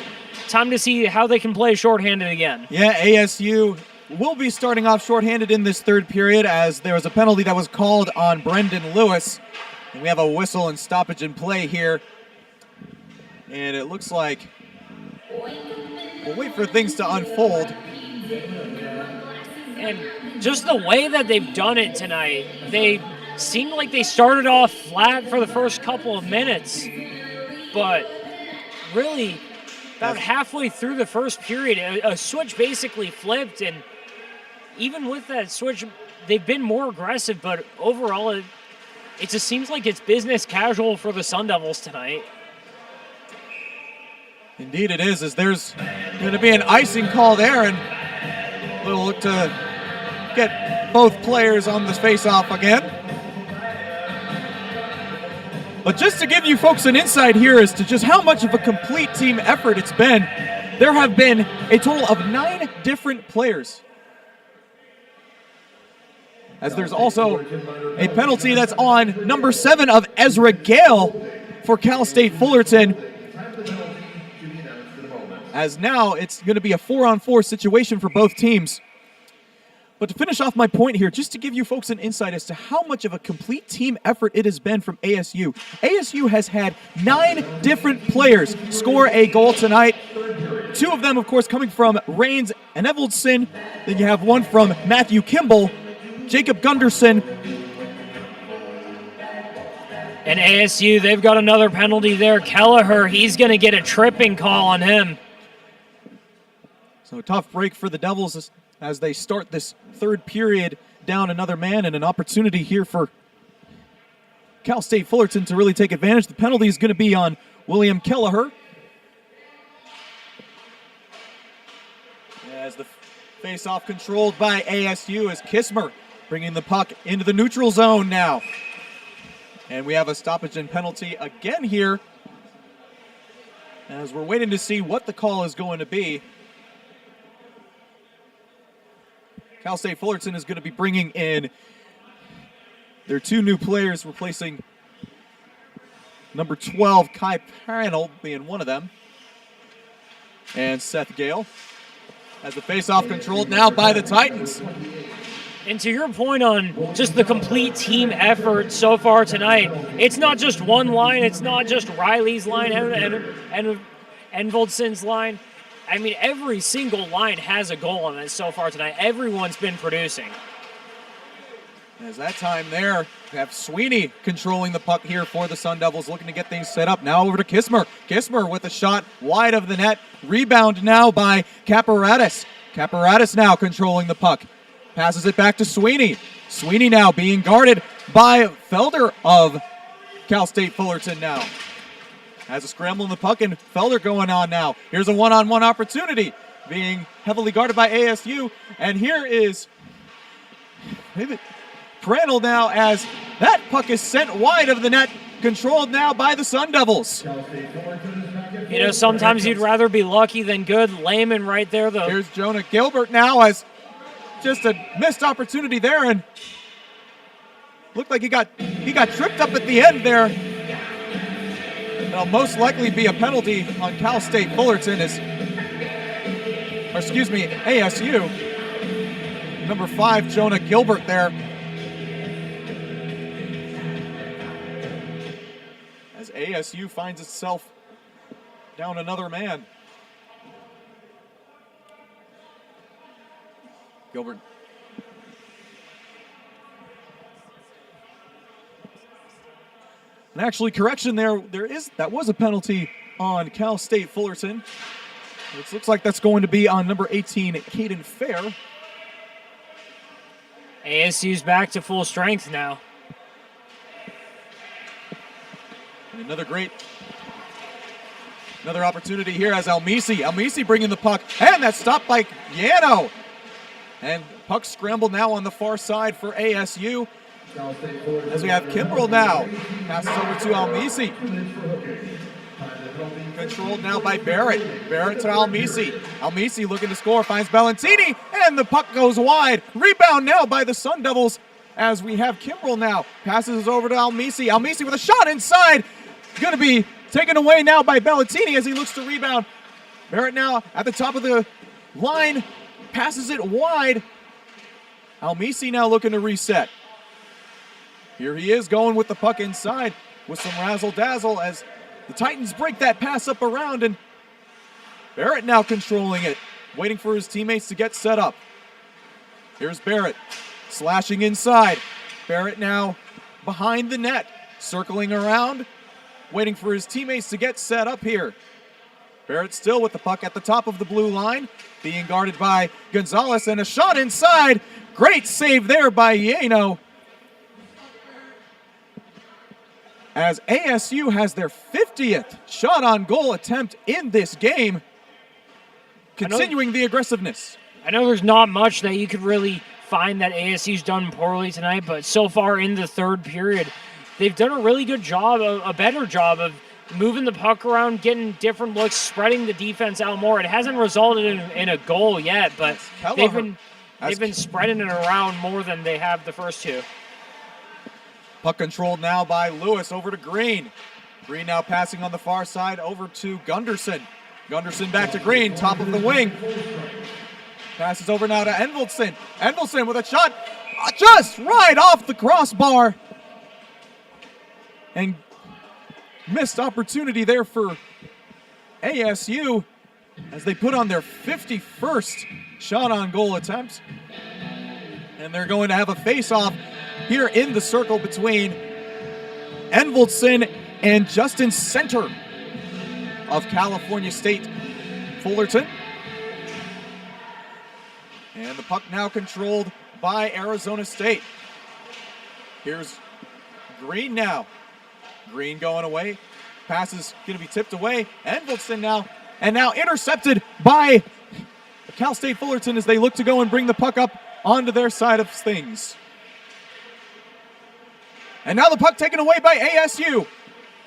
time to see how they can play shorthanded again. Yeah, ASU will be starting off shorthanded in this third period as there was a penalty that was called on Brendan Lewis. And we have a whistle and stoppage in play here. And it looks like we'll wait for things to unfold. And just the way that they've done it tonight, they seemed like they started off flat for the first couple of minutes, but really about halfway through the first period, a switch basically flipped, and even with that switch, they've been more aggressive, but overall, it just seems like it's business casual for the Sun Devils tonight. Indeed it is, as there's going to be an icing call there, and we'll look to get both players on this face-off again. But just to give you folks an insight here as to just how much of a complete team effort it's been, there have been a total of 9 different players. As there's also a penalty that's on number 7 of Ezra Gale for Cal State Fullerton. As now it's going to be a 4-on-4 situation for both teams. But to finish off my point here, just to give you folks an insight as to how much of a complete team effort it has been from ASU. ASU has had 9 different players score a goal tonight. 2 of them, of course, coming from Rains and Evoldson. Then you have one from Matthew Kimball, Jacob Gunderson. And ASU, they've got another penalty there. Kelleher, he's going to get a tripping call on him. So a tough break for the Devils as they start this third period down another man, and an opportunity here for Cal State Fullerton to really take advantage. The penalty is going to be on William Kelleher. As the face-off controlled by ASU as Kismer bringing the puck into the neutral zone now. And we have a stoppage and penalty again here as we're waiting to see what the call is going to be. Cal State Fullerton is going to be bringing in their 2 new players, replacing number 12, Kai Parnell, being one of them, and Seth Gale. As the face-off controlled now by the Titans. And to your point on just the complete team effort so far tonight, it's not just one line, it's not just Riley's line and Envoldson's line. Every single line has a goal on it so far tonight. Everyone's been producing. As that time there, we have Sweeney controlling the puck here for the Sun Devils, looking to get things set up. Now over to Kismer. Kismer with a shot wide of the net. Rebound now by Caparatis. Caparatis now controlling the puck. Passes it back to Sweeney. Sweeney now being guarded by Felder of Cal State Fullerton now. Has a scramble in the puck, and Felder going on now. Here's a one-on-one opportunity being heavily guarded by ASU. And here is Prandtl now as that puck is sent wide of the net, controlled now by the Sun Devils. Sometimes you'd rather be lucky than good. Lehman right there, though. Here's Jonah Gilbert now as just a missed opportunity there, and looked like he got tripped up at the end there. It'll most likely be a penalty on Cal State Fullerton ASU. Number 5, Jonah Gilbert there. As ASU finds itself down another man. Gilbert. And actually, correction that was a penalty on Cal State Fullerton. It looks like that's going to be on number 18, Caden Fair. ASU's back to full strength now. And another opportunity here as Almisi bringing the puck, and that's stopped by Yano. And puck scrambled now on the far side for ASU. As we have Kimbrell now, passes over to Almisi. Controlled now by Barrett. Barrett to Almisi. Almisi looking to score, finds Bellantini, and the puck goes wide. Rebound now by the Sun Devils as we have Kimbrell now. Passes over to Almisi. Almisi with a shot inside. Going to be taken away now by Bellantini as he looks to rebound. Barrett now at the top of the line. Passes it wide. Almisi now looking to reset. Here he is going with the puck inside with some razzle-dazzle as the Titans break that pass up around, and Barrett now controlling it, waiting for his teammates to get set up. Here's Barrett slashing inside. Barrett now behind the net, circling around, waiting for his teammates to get set up here. Barrett still with the puck at the top of the blue line, being guarded by Gonzalez, and a shot inside. Great save there by Yano. As ASU has their 50th shot on goal attempt in this game, continuing the aggressiveness. I know there's not much that you could really find that ASU's done poorly tonight, but so far in the third period, they've done a really good job, a better job of moving the puck around, getting different looks, spreading the defense out more. It hasn't resulted in a goal yet, but they've been spreading it around more than they have the first two. Puck controlled now by Lewis over to Green. Green now passing on the far side over to Gunderson. Gunderson back to Green, top of the wing. Passes over now to Enveldson. Enveldson with a shot just right off the crossbar. And missed opportunity there for ASU as they put on their 51st shot on goal attempt. And they're going to have a face-off here in the circle between Enveldson and Justin Center of California State Fullerton. And the puck now controlled by Arizona State. Here's Green now. Green going away. Pass is going to be tipped away. Enveldson now. And now intercepted by Cal State Fullerton as they look to go and bring the puck up onto their side of things. And now the puck taken away by ASU.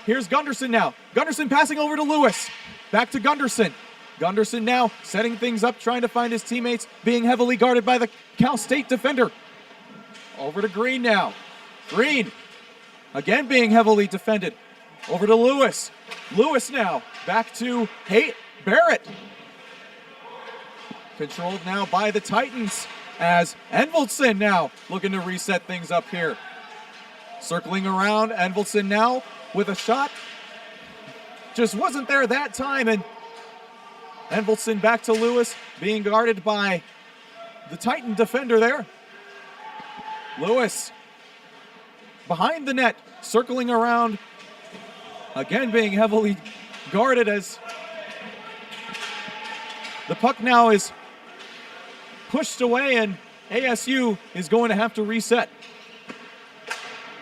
Here's Gunderson now. Gunderson passing over to Lewis. Back to Gunderson. Gunderson now setting things up, trying to find his teammates, being heavily guarded by the Cal State defender. Over to Green now. Green again being heavily defended. Over to Lewis. Lewis now back to Barrett. Controlled now by the Titans as Enveldson now looking to reset things up here. Circling around, Enveldson now with a shot. Just wasn't there that time, and Enveldson back to Lewis, being guarded by the Titan defender there. Lewis behind the net, circling around, again being heavily guarded as the puck now is pushed away, and ASU is going to have to reset.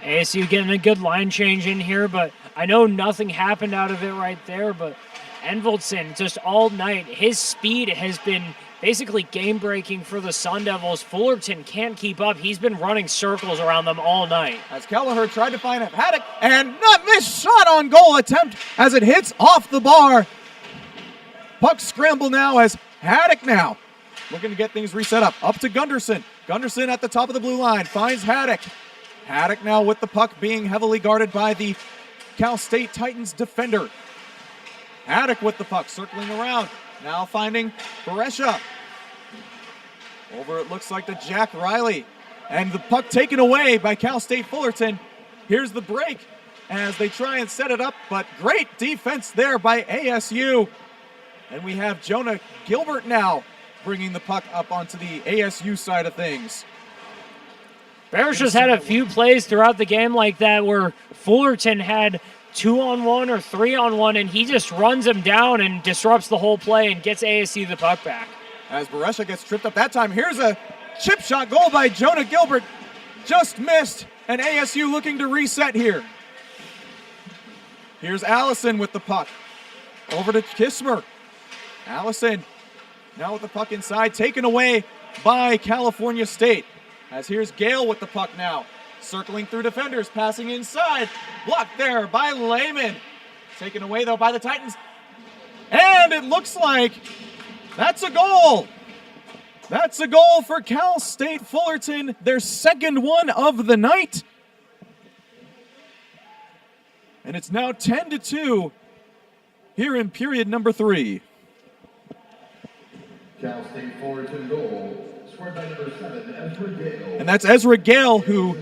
ASU getting a good line change in here, but I know nothing happened out of it right there, but Enveldson just all night, his speed has been basically game-breaking for the Sun Devils. Fullerton can't keep up. He's been running circles around them all night. As Kelleher tried to find Haddock, and not missed shot on goal attempt as it hits off the bar. Puck scramble now as Haddock now looking to get things reset up to Gunderson. Gunderson at the top of the blue line finds Haddock. Haddock now with the puck, being heavily guarded by the Cal State Titans defender. Haddock with the puck, circling around. Now finding Beresha. Over it looks like to Jack Riley. And the puck taken away by Cal State Fullerton. Here's the break as they try and set it up, but great defense there by ASU. And we have Jonah Gilbert now bringing the puck up onto the ASU side of things. Bears just had a few plays throughout the game like that where Fullerton had 2-on-1 or 3-on-1, and he just runs him down and disrupts the whole play and gets ASU the puck back. As Beresha gets tripped up that time, here's a chip shot goal by Jonah Gilbert. Just missed, and ASU looking to reset here. Here's Allison with the puck. Over to Kismer. Allison now with the puck inside, taken away by California State. As here's Gale with the puck now. Circling through defenders, passing inside. Blocked there by Lehman. Taken away though by the Titans. And it looks like that's a goal. That's a goal for Cal State Fullerton, their second one of the night. And it's now 10-2 here in period number 3. Cal State Fullerton goal, scored by number 7, Ezra Gale. And that's Ezra Gale who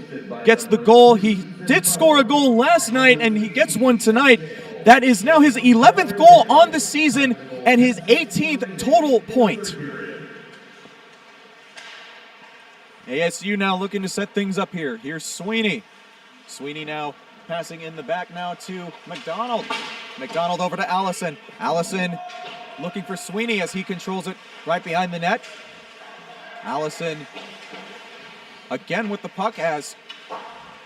gets the goal. He did score a goal last night, and he gets one tonight. That is now his 11th goal on the season and his 18th total point. ASU now looking to set things up here. Here's Sweeney. Sweeney now passing in the back now to McDonald. McDonald over to Allison. Allison looking for Sweeney as he controls it right behind the net. Allison again with the puck, as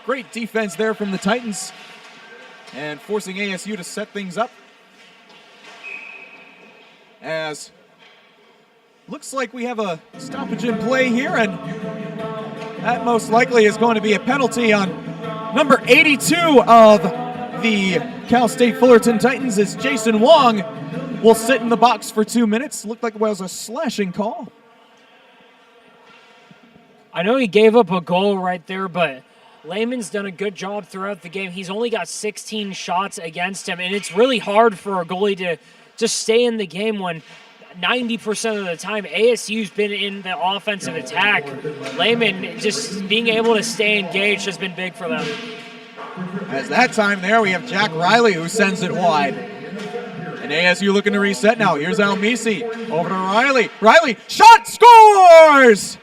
great defense there from the Titans and forcing ASU to set things up. As looks like we have a stoppage in play here, and that most likely is going to be a penalty on number 82 of the Cal State Fullerton Titans, as Jason Wong will sit in the box for 2 minutes. Looked like it was a slashing call. I know he gave up a goal right there, but Lehman's done a good job throughout the game. He's only got 16 shots against him, and it's really hard for a goalie to just stay in the game when 90% of the time ASU's been in the offensive attack. Lehman just being able to stay engaged has been big for them. As that time there, we have Jack Riley who sends it wide. And ASU looking to reset now. Here's Almisi over to Riley. Riley, shot, scores!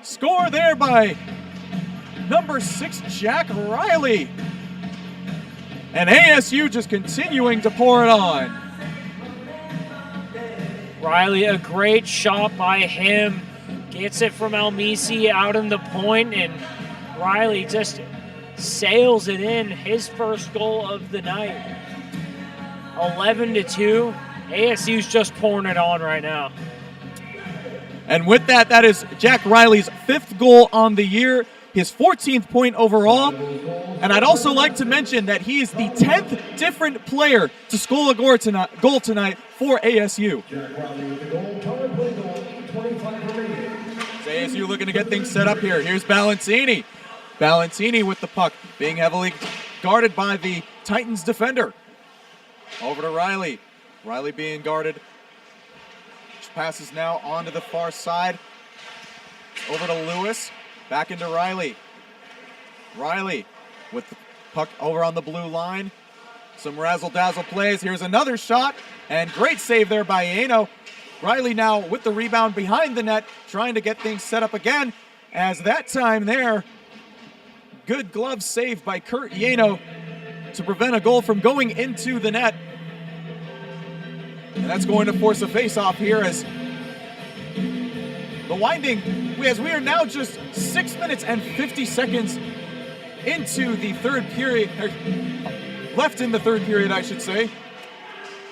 Score there by number 6, Jack Riley. And ASU just continuing to pour it on. Riley, a great shot by him. Gets it from Almisi out in the point, and Riley just sails it in. His first goal of the night. 11-2. ASU's just pouring it on right now. And with that, that is Jack Riley's 5th goal on the year, his 14th point overall. And I'd also like to mention that he is the 10th different player to score a goal tonight for ASU. Jack Riley with the goal, power play goal, 8:25 remaining. It's ASU looking to get things set up here. Here's Balancini. Balancini with the puck, being heavily guarded by the Titans defender. Over to Riley. Riley being guarded. Passes now onto the far side. Over to Lewis. Back into Riley. Riley with the puck over on the blue line. Some razzle-dazzle plays. Here's another shot. And great save there by Yano. Riley now with the rebound behind the net, trying to get things set up again. As that time there, good glove save by Kurt Yano to prevent a goal from going into the net. And that's going to force a face-off here as the winding, as we are now just 6 minutes and 50 seconds into the third period, or left in the third period, I should say.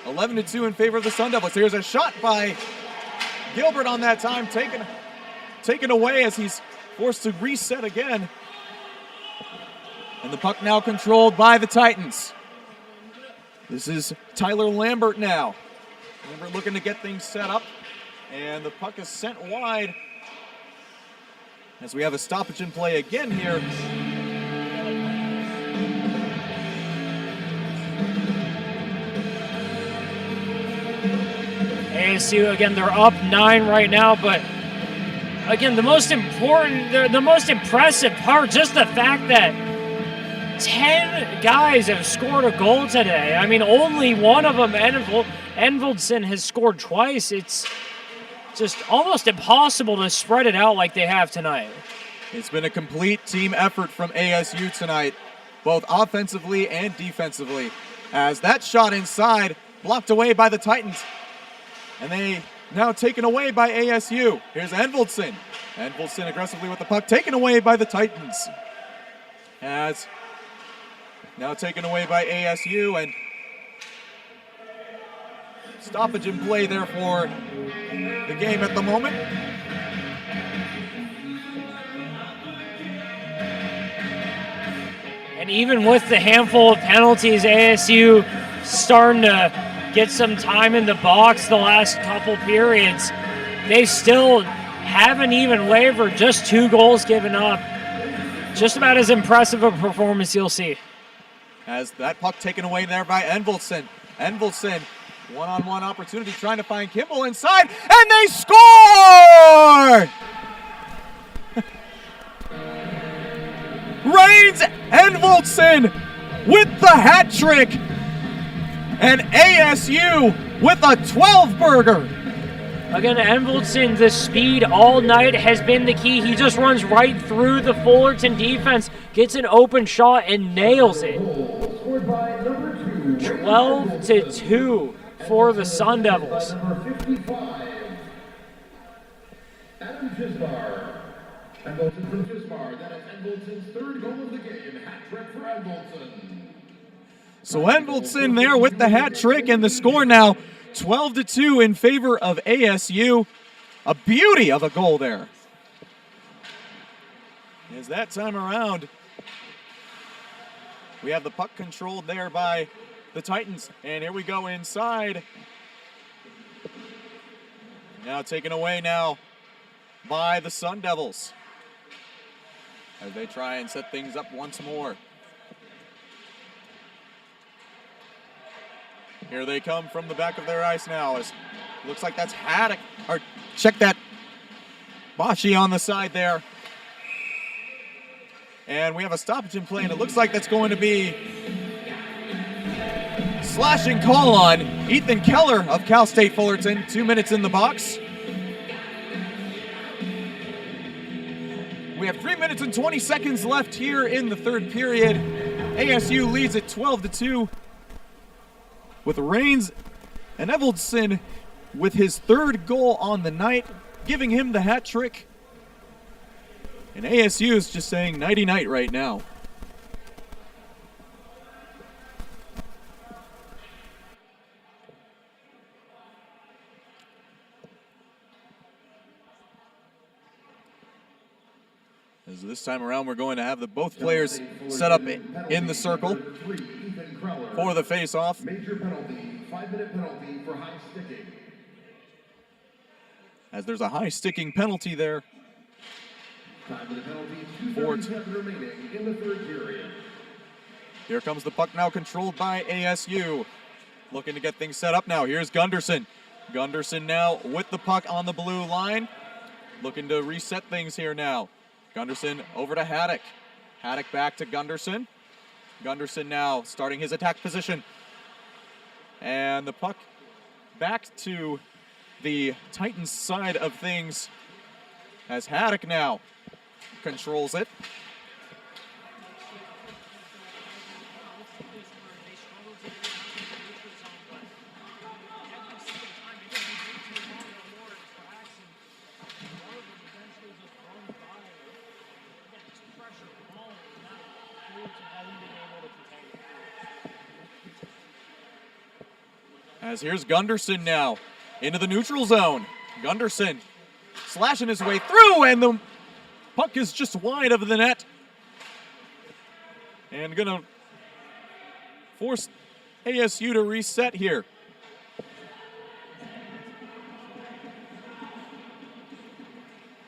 11-2 in favor of the Sun Devils. Here's a shot by Gilbert on that time, taken away as he's forced to reset again. And the puck now controlled by the Titans. This is Tyler Lambert now. Lambert looking to get things set up. And the puck is sent wide as we have a stoppage in play again here. ASU, again, they're up 9 right now, but again, the most impressive part, just the fact that 10 guys have scored a goal today. I mean, only one of them Envoldson has scored twice. It's just almost impossible to spread it out like they have tonight. It's been a complete team effort from ASU tonight, both offensively and defensively, as that shot inside blocked away by the Titans. And they now taken away by ASU. Here's Envoldson. Envoldson aggressively with the puck, taken away by the Titans. As now taken away by ASU, and stoppage in play there for the game at the moment. And even with the handful of penalties, ASU starting to get some time in the box the last couple periods, they still haven't even wavered. Just 2 goals given up. Just about as impressive a performance you'll see. As that puck taken away there by Envoldson. Envoldson, one-on-one opportunity, trying to find Kimball inside, and they score! Reigns Envoldson with the hat trick, and ASU with a 12-burger. Again, Envoldson, the speed all night has been the key. He just runs right through the Fullerton defense, gets an open shot, and nails it. 12-2 for the Sun Devils. Adam Gismar. Envoldson from Gismar. That is Envoldson's 3rd goal of the game. Hat trick for Envoldson. So Envoldson there with the hat trick, and the score now 12-2 in favor of ASU. A beauty of a goal there. As that time around, we have the puck controlled there by the Titans. And here we go inside. Now taken away now by the Sun Devils, as they try and set things up once more. Here they come from the back of their ice now. As looks like that's Haddock. Or check that. Bocce on the side there. And we have a stoppage in play, and it looks like that's going to be slashing call on Ethan Keller of Cal State Fullerton. 2 minutes in the box. We have 3 minutes and 20 seconds left here in the 3rd period. ASU leads at 12-2. With Reigns and Envoldson with his 3rd goal on the night, giving him the hat trick. And ASU is just saying nighty-night right now. As this time around, we're going to have both players set up in the circle for the face-off. Major penalty, 5-minute penalty for high sticking. As there's a high sticking penalty there. Time of the penalty, 2:37 remaining in the 3rd period. Here comes the puck now, controlled by ASU. Looking to get things set up now. Here's Gunderson. Gunderson now with the puck on the blue line. Looking to reset things here now. Gunderson over to Haddock. Haddock back to Gunderson. Gunderson now starting his attack position. And the puck back to the Titans side of things as Haddock now controls it. As here's Gunderson now into the neutral zone. Gunderson slashing his way through, and the puck is just wide of the net. And gonna force ASU to reset here.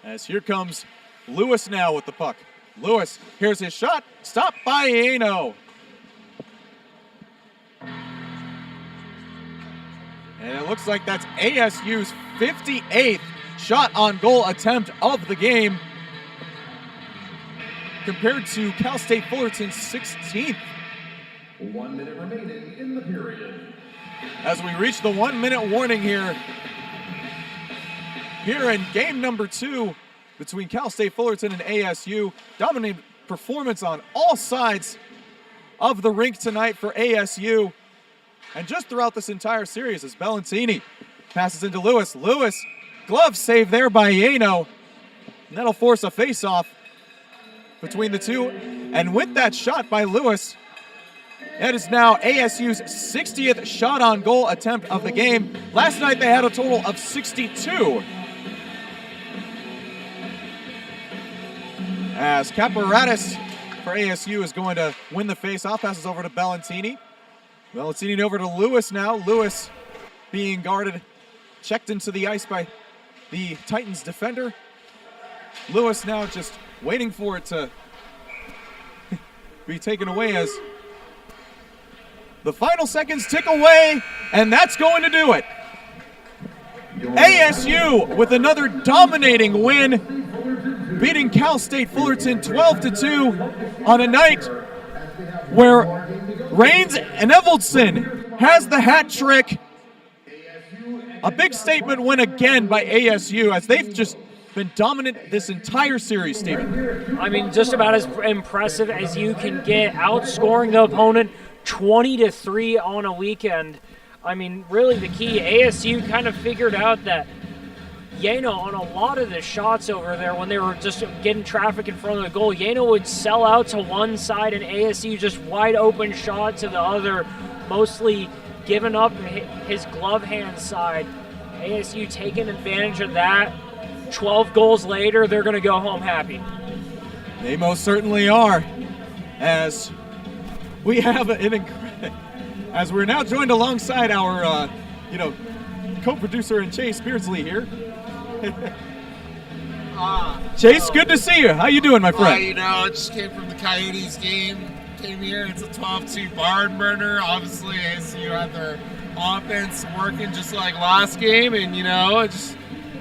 As here comes Lewis now with the puck. Lewis, here's his shot, stopped by Aino. And it looks like that's ASU's 58th shot on goal attempt of the game, compared to Cal State Fullerton's 16th. 1 minute remaining in the period. as we reach the 1-minute warning here in game number 2 between Cal State Fullerton and ASU. Dominating performance on all sides of the rink tonight for ASU. And just throughout this entire series as Bellantini passes into Lewis. Lewis, glove save there by Yano. And that'll force a face-off between the two. And with that shot by Lewis, that is now ASU's 60th shot on goal attempt of the game. Last night they had a total of 62. As Caparatis for ASU is going to win the face-off, passes over to Bellantini. Bellantini over to Lewis now. Lewis being guarded, checked into the ice by the Titans defender. Lewis now just waiting for it to be taken away as the final seconds tick away, and that's going to do it. ASU with another dominating win, beating Cal State Fullerton 12-2 on a night where Rains and Evoldson has the hat trick. A big statement win again by ASU as they've just been dominant this entire series, Stephen. I mean, just about as impressive as you can get, outscoring the opponent 20-3 on a weekend. I mean, really the key, ASU kind of figured out that Yano, on a lot of the shots over there, when they were just getting traffic in front of the goal, Yano would sell out to one side and ASU just wide open shot to the other, mostly giving up his glove hand side. ASU taking advantage of that. 12 goals later, they're going to go home happy. They most certainly are. As we have as we're now joined alongside our, co-producer and Chase Beardsley here. Chase, good to see you. How you doing, my friend? I just came from the Coyotes game. Came here. It's a 12-2 barn burner. Obviously, ASU had their offense working just like last game, and it just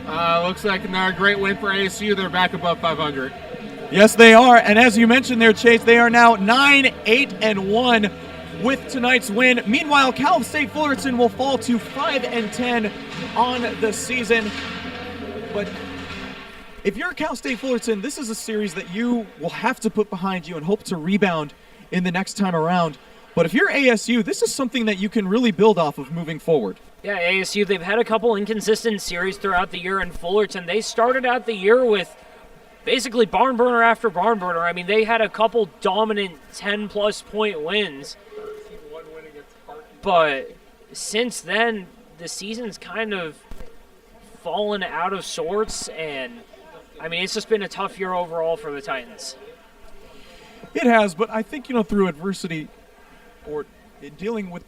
looks like another great win for ASU. They're back above 500. Yes, they are. And as you mentioned there, Chase, they are now 9-8-1 with tonight's win. Meanwhile, Cal State Fullerton will fall to 5-10 on the season. But if you're Cal State Fullerton, this is a series that you will have to put behind you and hope to rebound in the next time around. But if you're ASU, this is something that you can really build off of moving forward. Yeah, ASU, they've had a couple inconsistent series throughout the year in Fullerton. They started out the year with basically barn burner after barn burner. I mean, they had a couple dominant 10-plus point wins. But since then, the season's kind of fallen out of sorts, and I mean, it's just been a tough year overall for the Titans. It has, but I think, through adversity or dealing with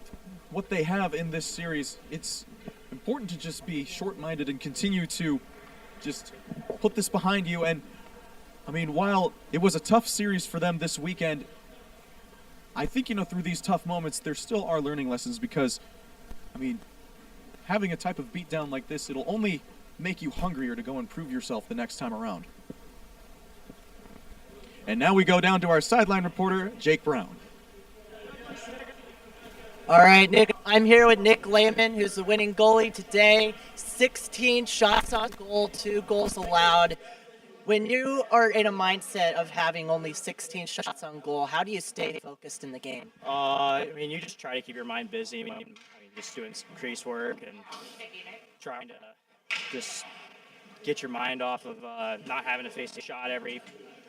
what they have in this series, it's important to just be short-minded and continue to just put this behind you. And I mean, while it was a tough series for them this weekend, I think, through these tough moments, there still are learning lessons because, I mean, having a type of beatdown like this, it'll only make you hungrier to go and prove yourself the next time around. And now we go down to our sideline reporter, Jake Brown. All right, Nick, I'm here with Nick Lehman, who's the winning goalie today. 16 shots on goal, 2 goals allowed. When you are in a mindset of having only 16 shots on goal, how do you stay focused in the game? I mean, you just try to keep your mind busy. I mean, just doing some crease work and trying to just get your mind off of not having to face a shot every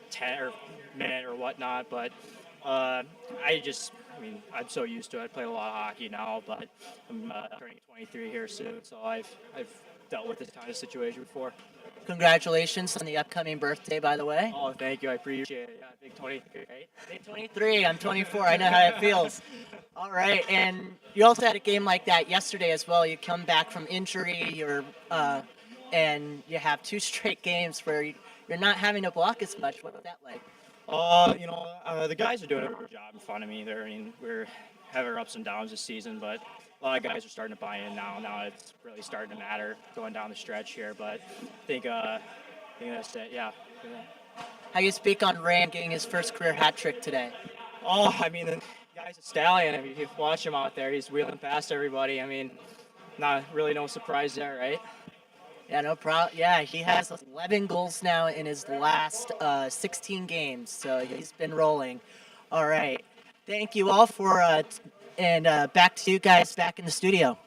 10 or minute or whatnot. But I'm so used to it. I play a lot of hockey now, but I'm turning 23 here soon, so I've dealt with this kind of situation before. Congratulations on the upcoming birthday, by the way. Oh, thank you. I appreciate it. Yeah, I think 23, right? I think 23. I'm 24. I know how it feels. All right, and you also had a game like that yesterday as well. You come back from injury, and you have 2 straight games where you're not having to block as much. What was that like? The guys are doing a good job in front of me. We're having our ups and downs this season, but a lot of guys are starting to buy in now. Now it's really starting to matter going down the stretch here. But I think that's it. Yeah. How you speak on Rand getting his first career hat trick today? Oh, I mean, the guy guy's a stallion. I mean, if you watch him out there, he's wheeling past everybody. I mean, not really no surprise there, right? Yeah, no problem. Yeah, he has 11 goals now in his last 16 games, so he's been rolling. All right. Thank you all for, and back to you guys back in the studio.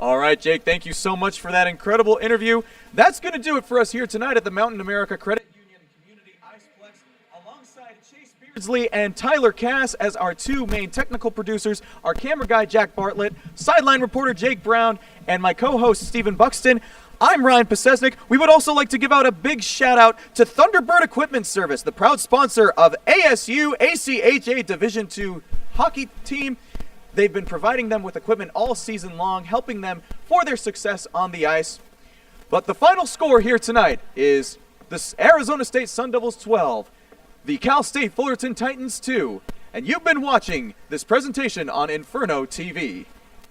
All right, Jake, thank you so much for that incredible interview. That's going to do it for us here tonight at the Mountain America Credit Union Community Iceplex, alongside Chase Beardsley and Tyler Cass as our two main technical producers, our camera guy, Jack Bartlett, sideline reporter, Jake Brown, and my co-host, Stephen Buxton. I'm Ryan Pasiecznik. We would also like to give out a big shout-out to Thunderbird Equipment Service, the proud sponsor of ASU ACHA Division II hockey team. They've been providing them with equipment all season long, helping them for their success on the ice. But the final score here tonight is the Arizona State Sun Devils 12, the Cal State Fullerton Titans 2, and you've been watching this presentation on Inferno TV.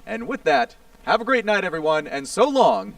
And with that, have a great night, everyone, and so long.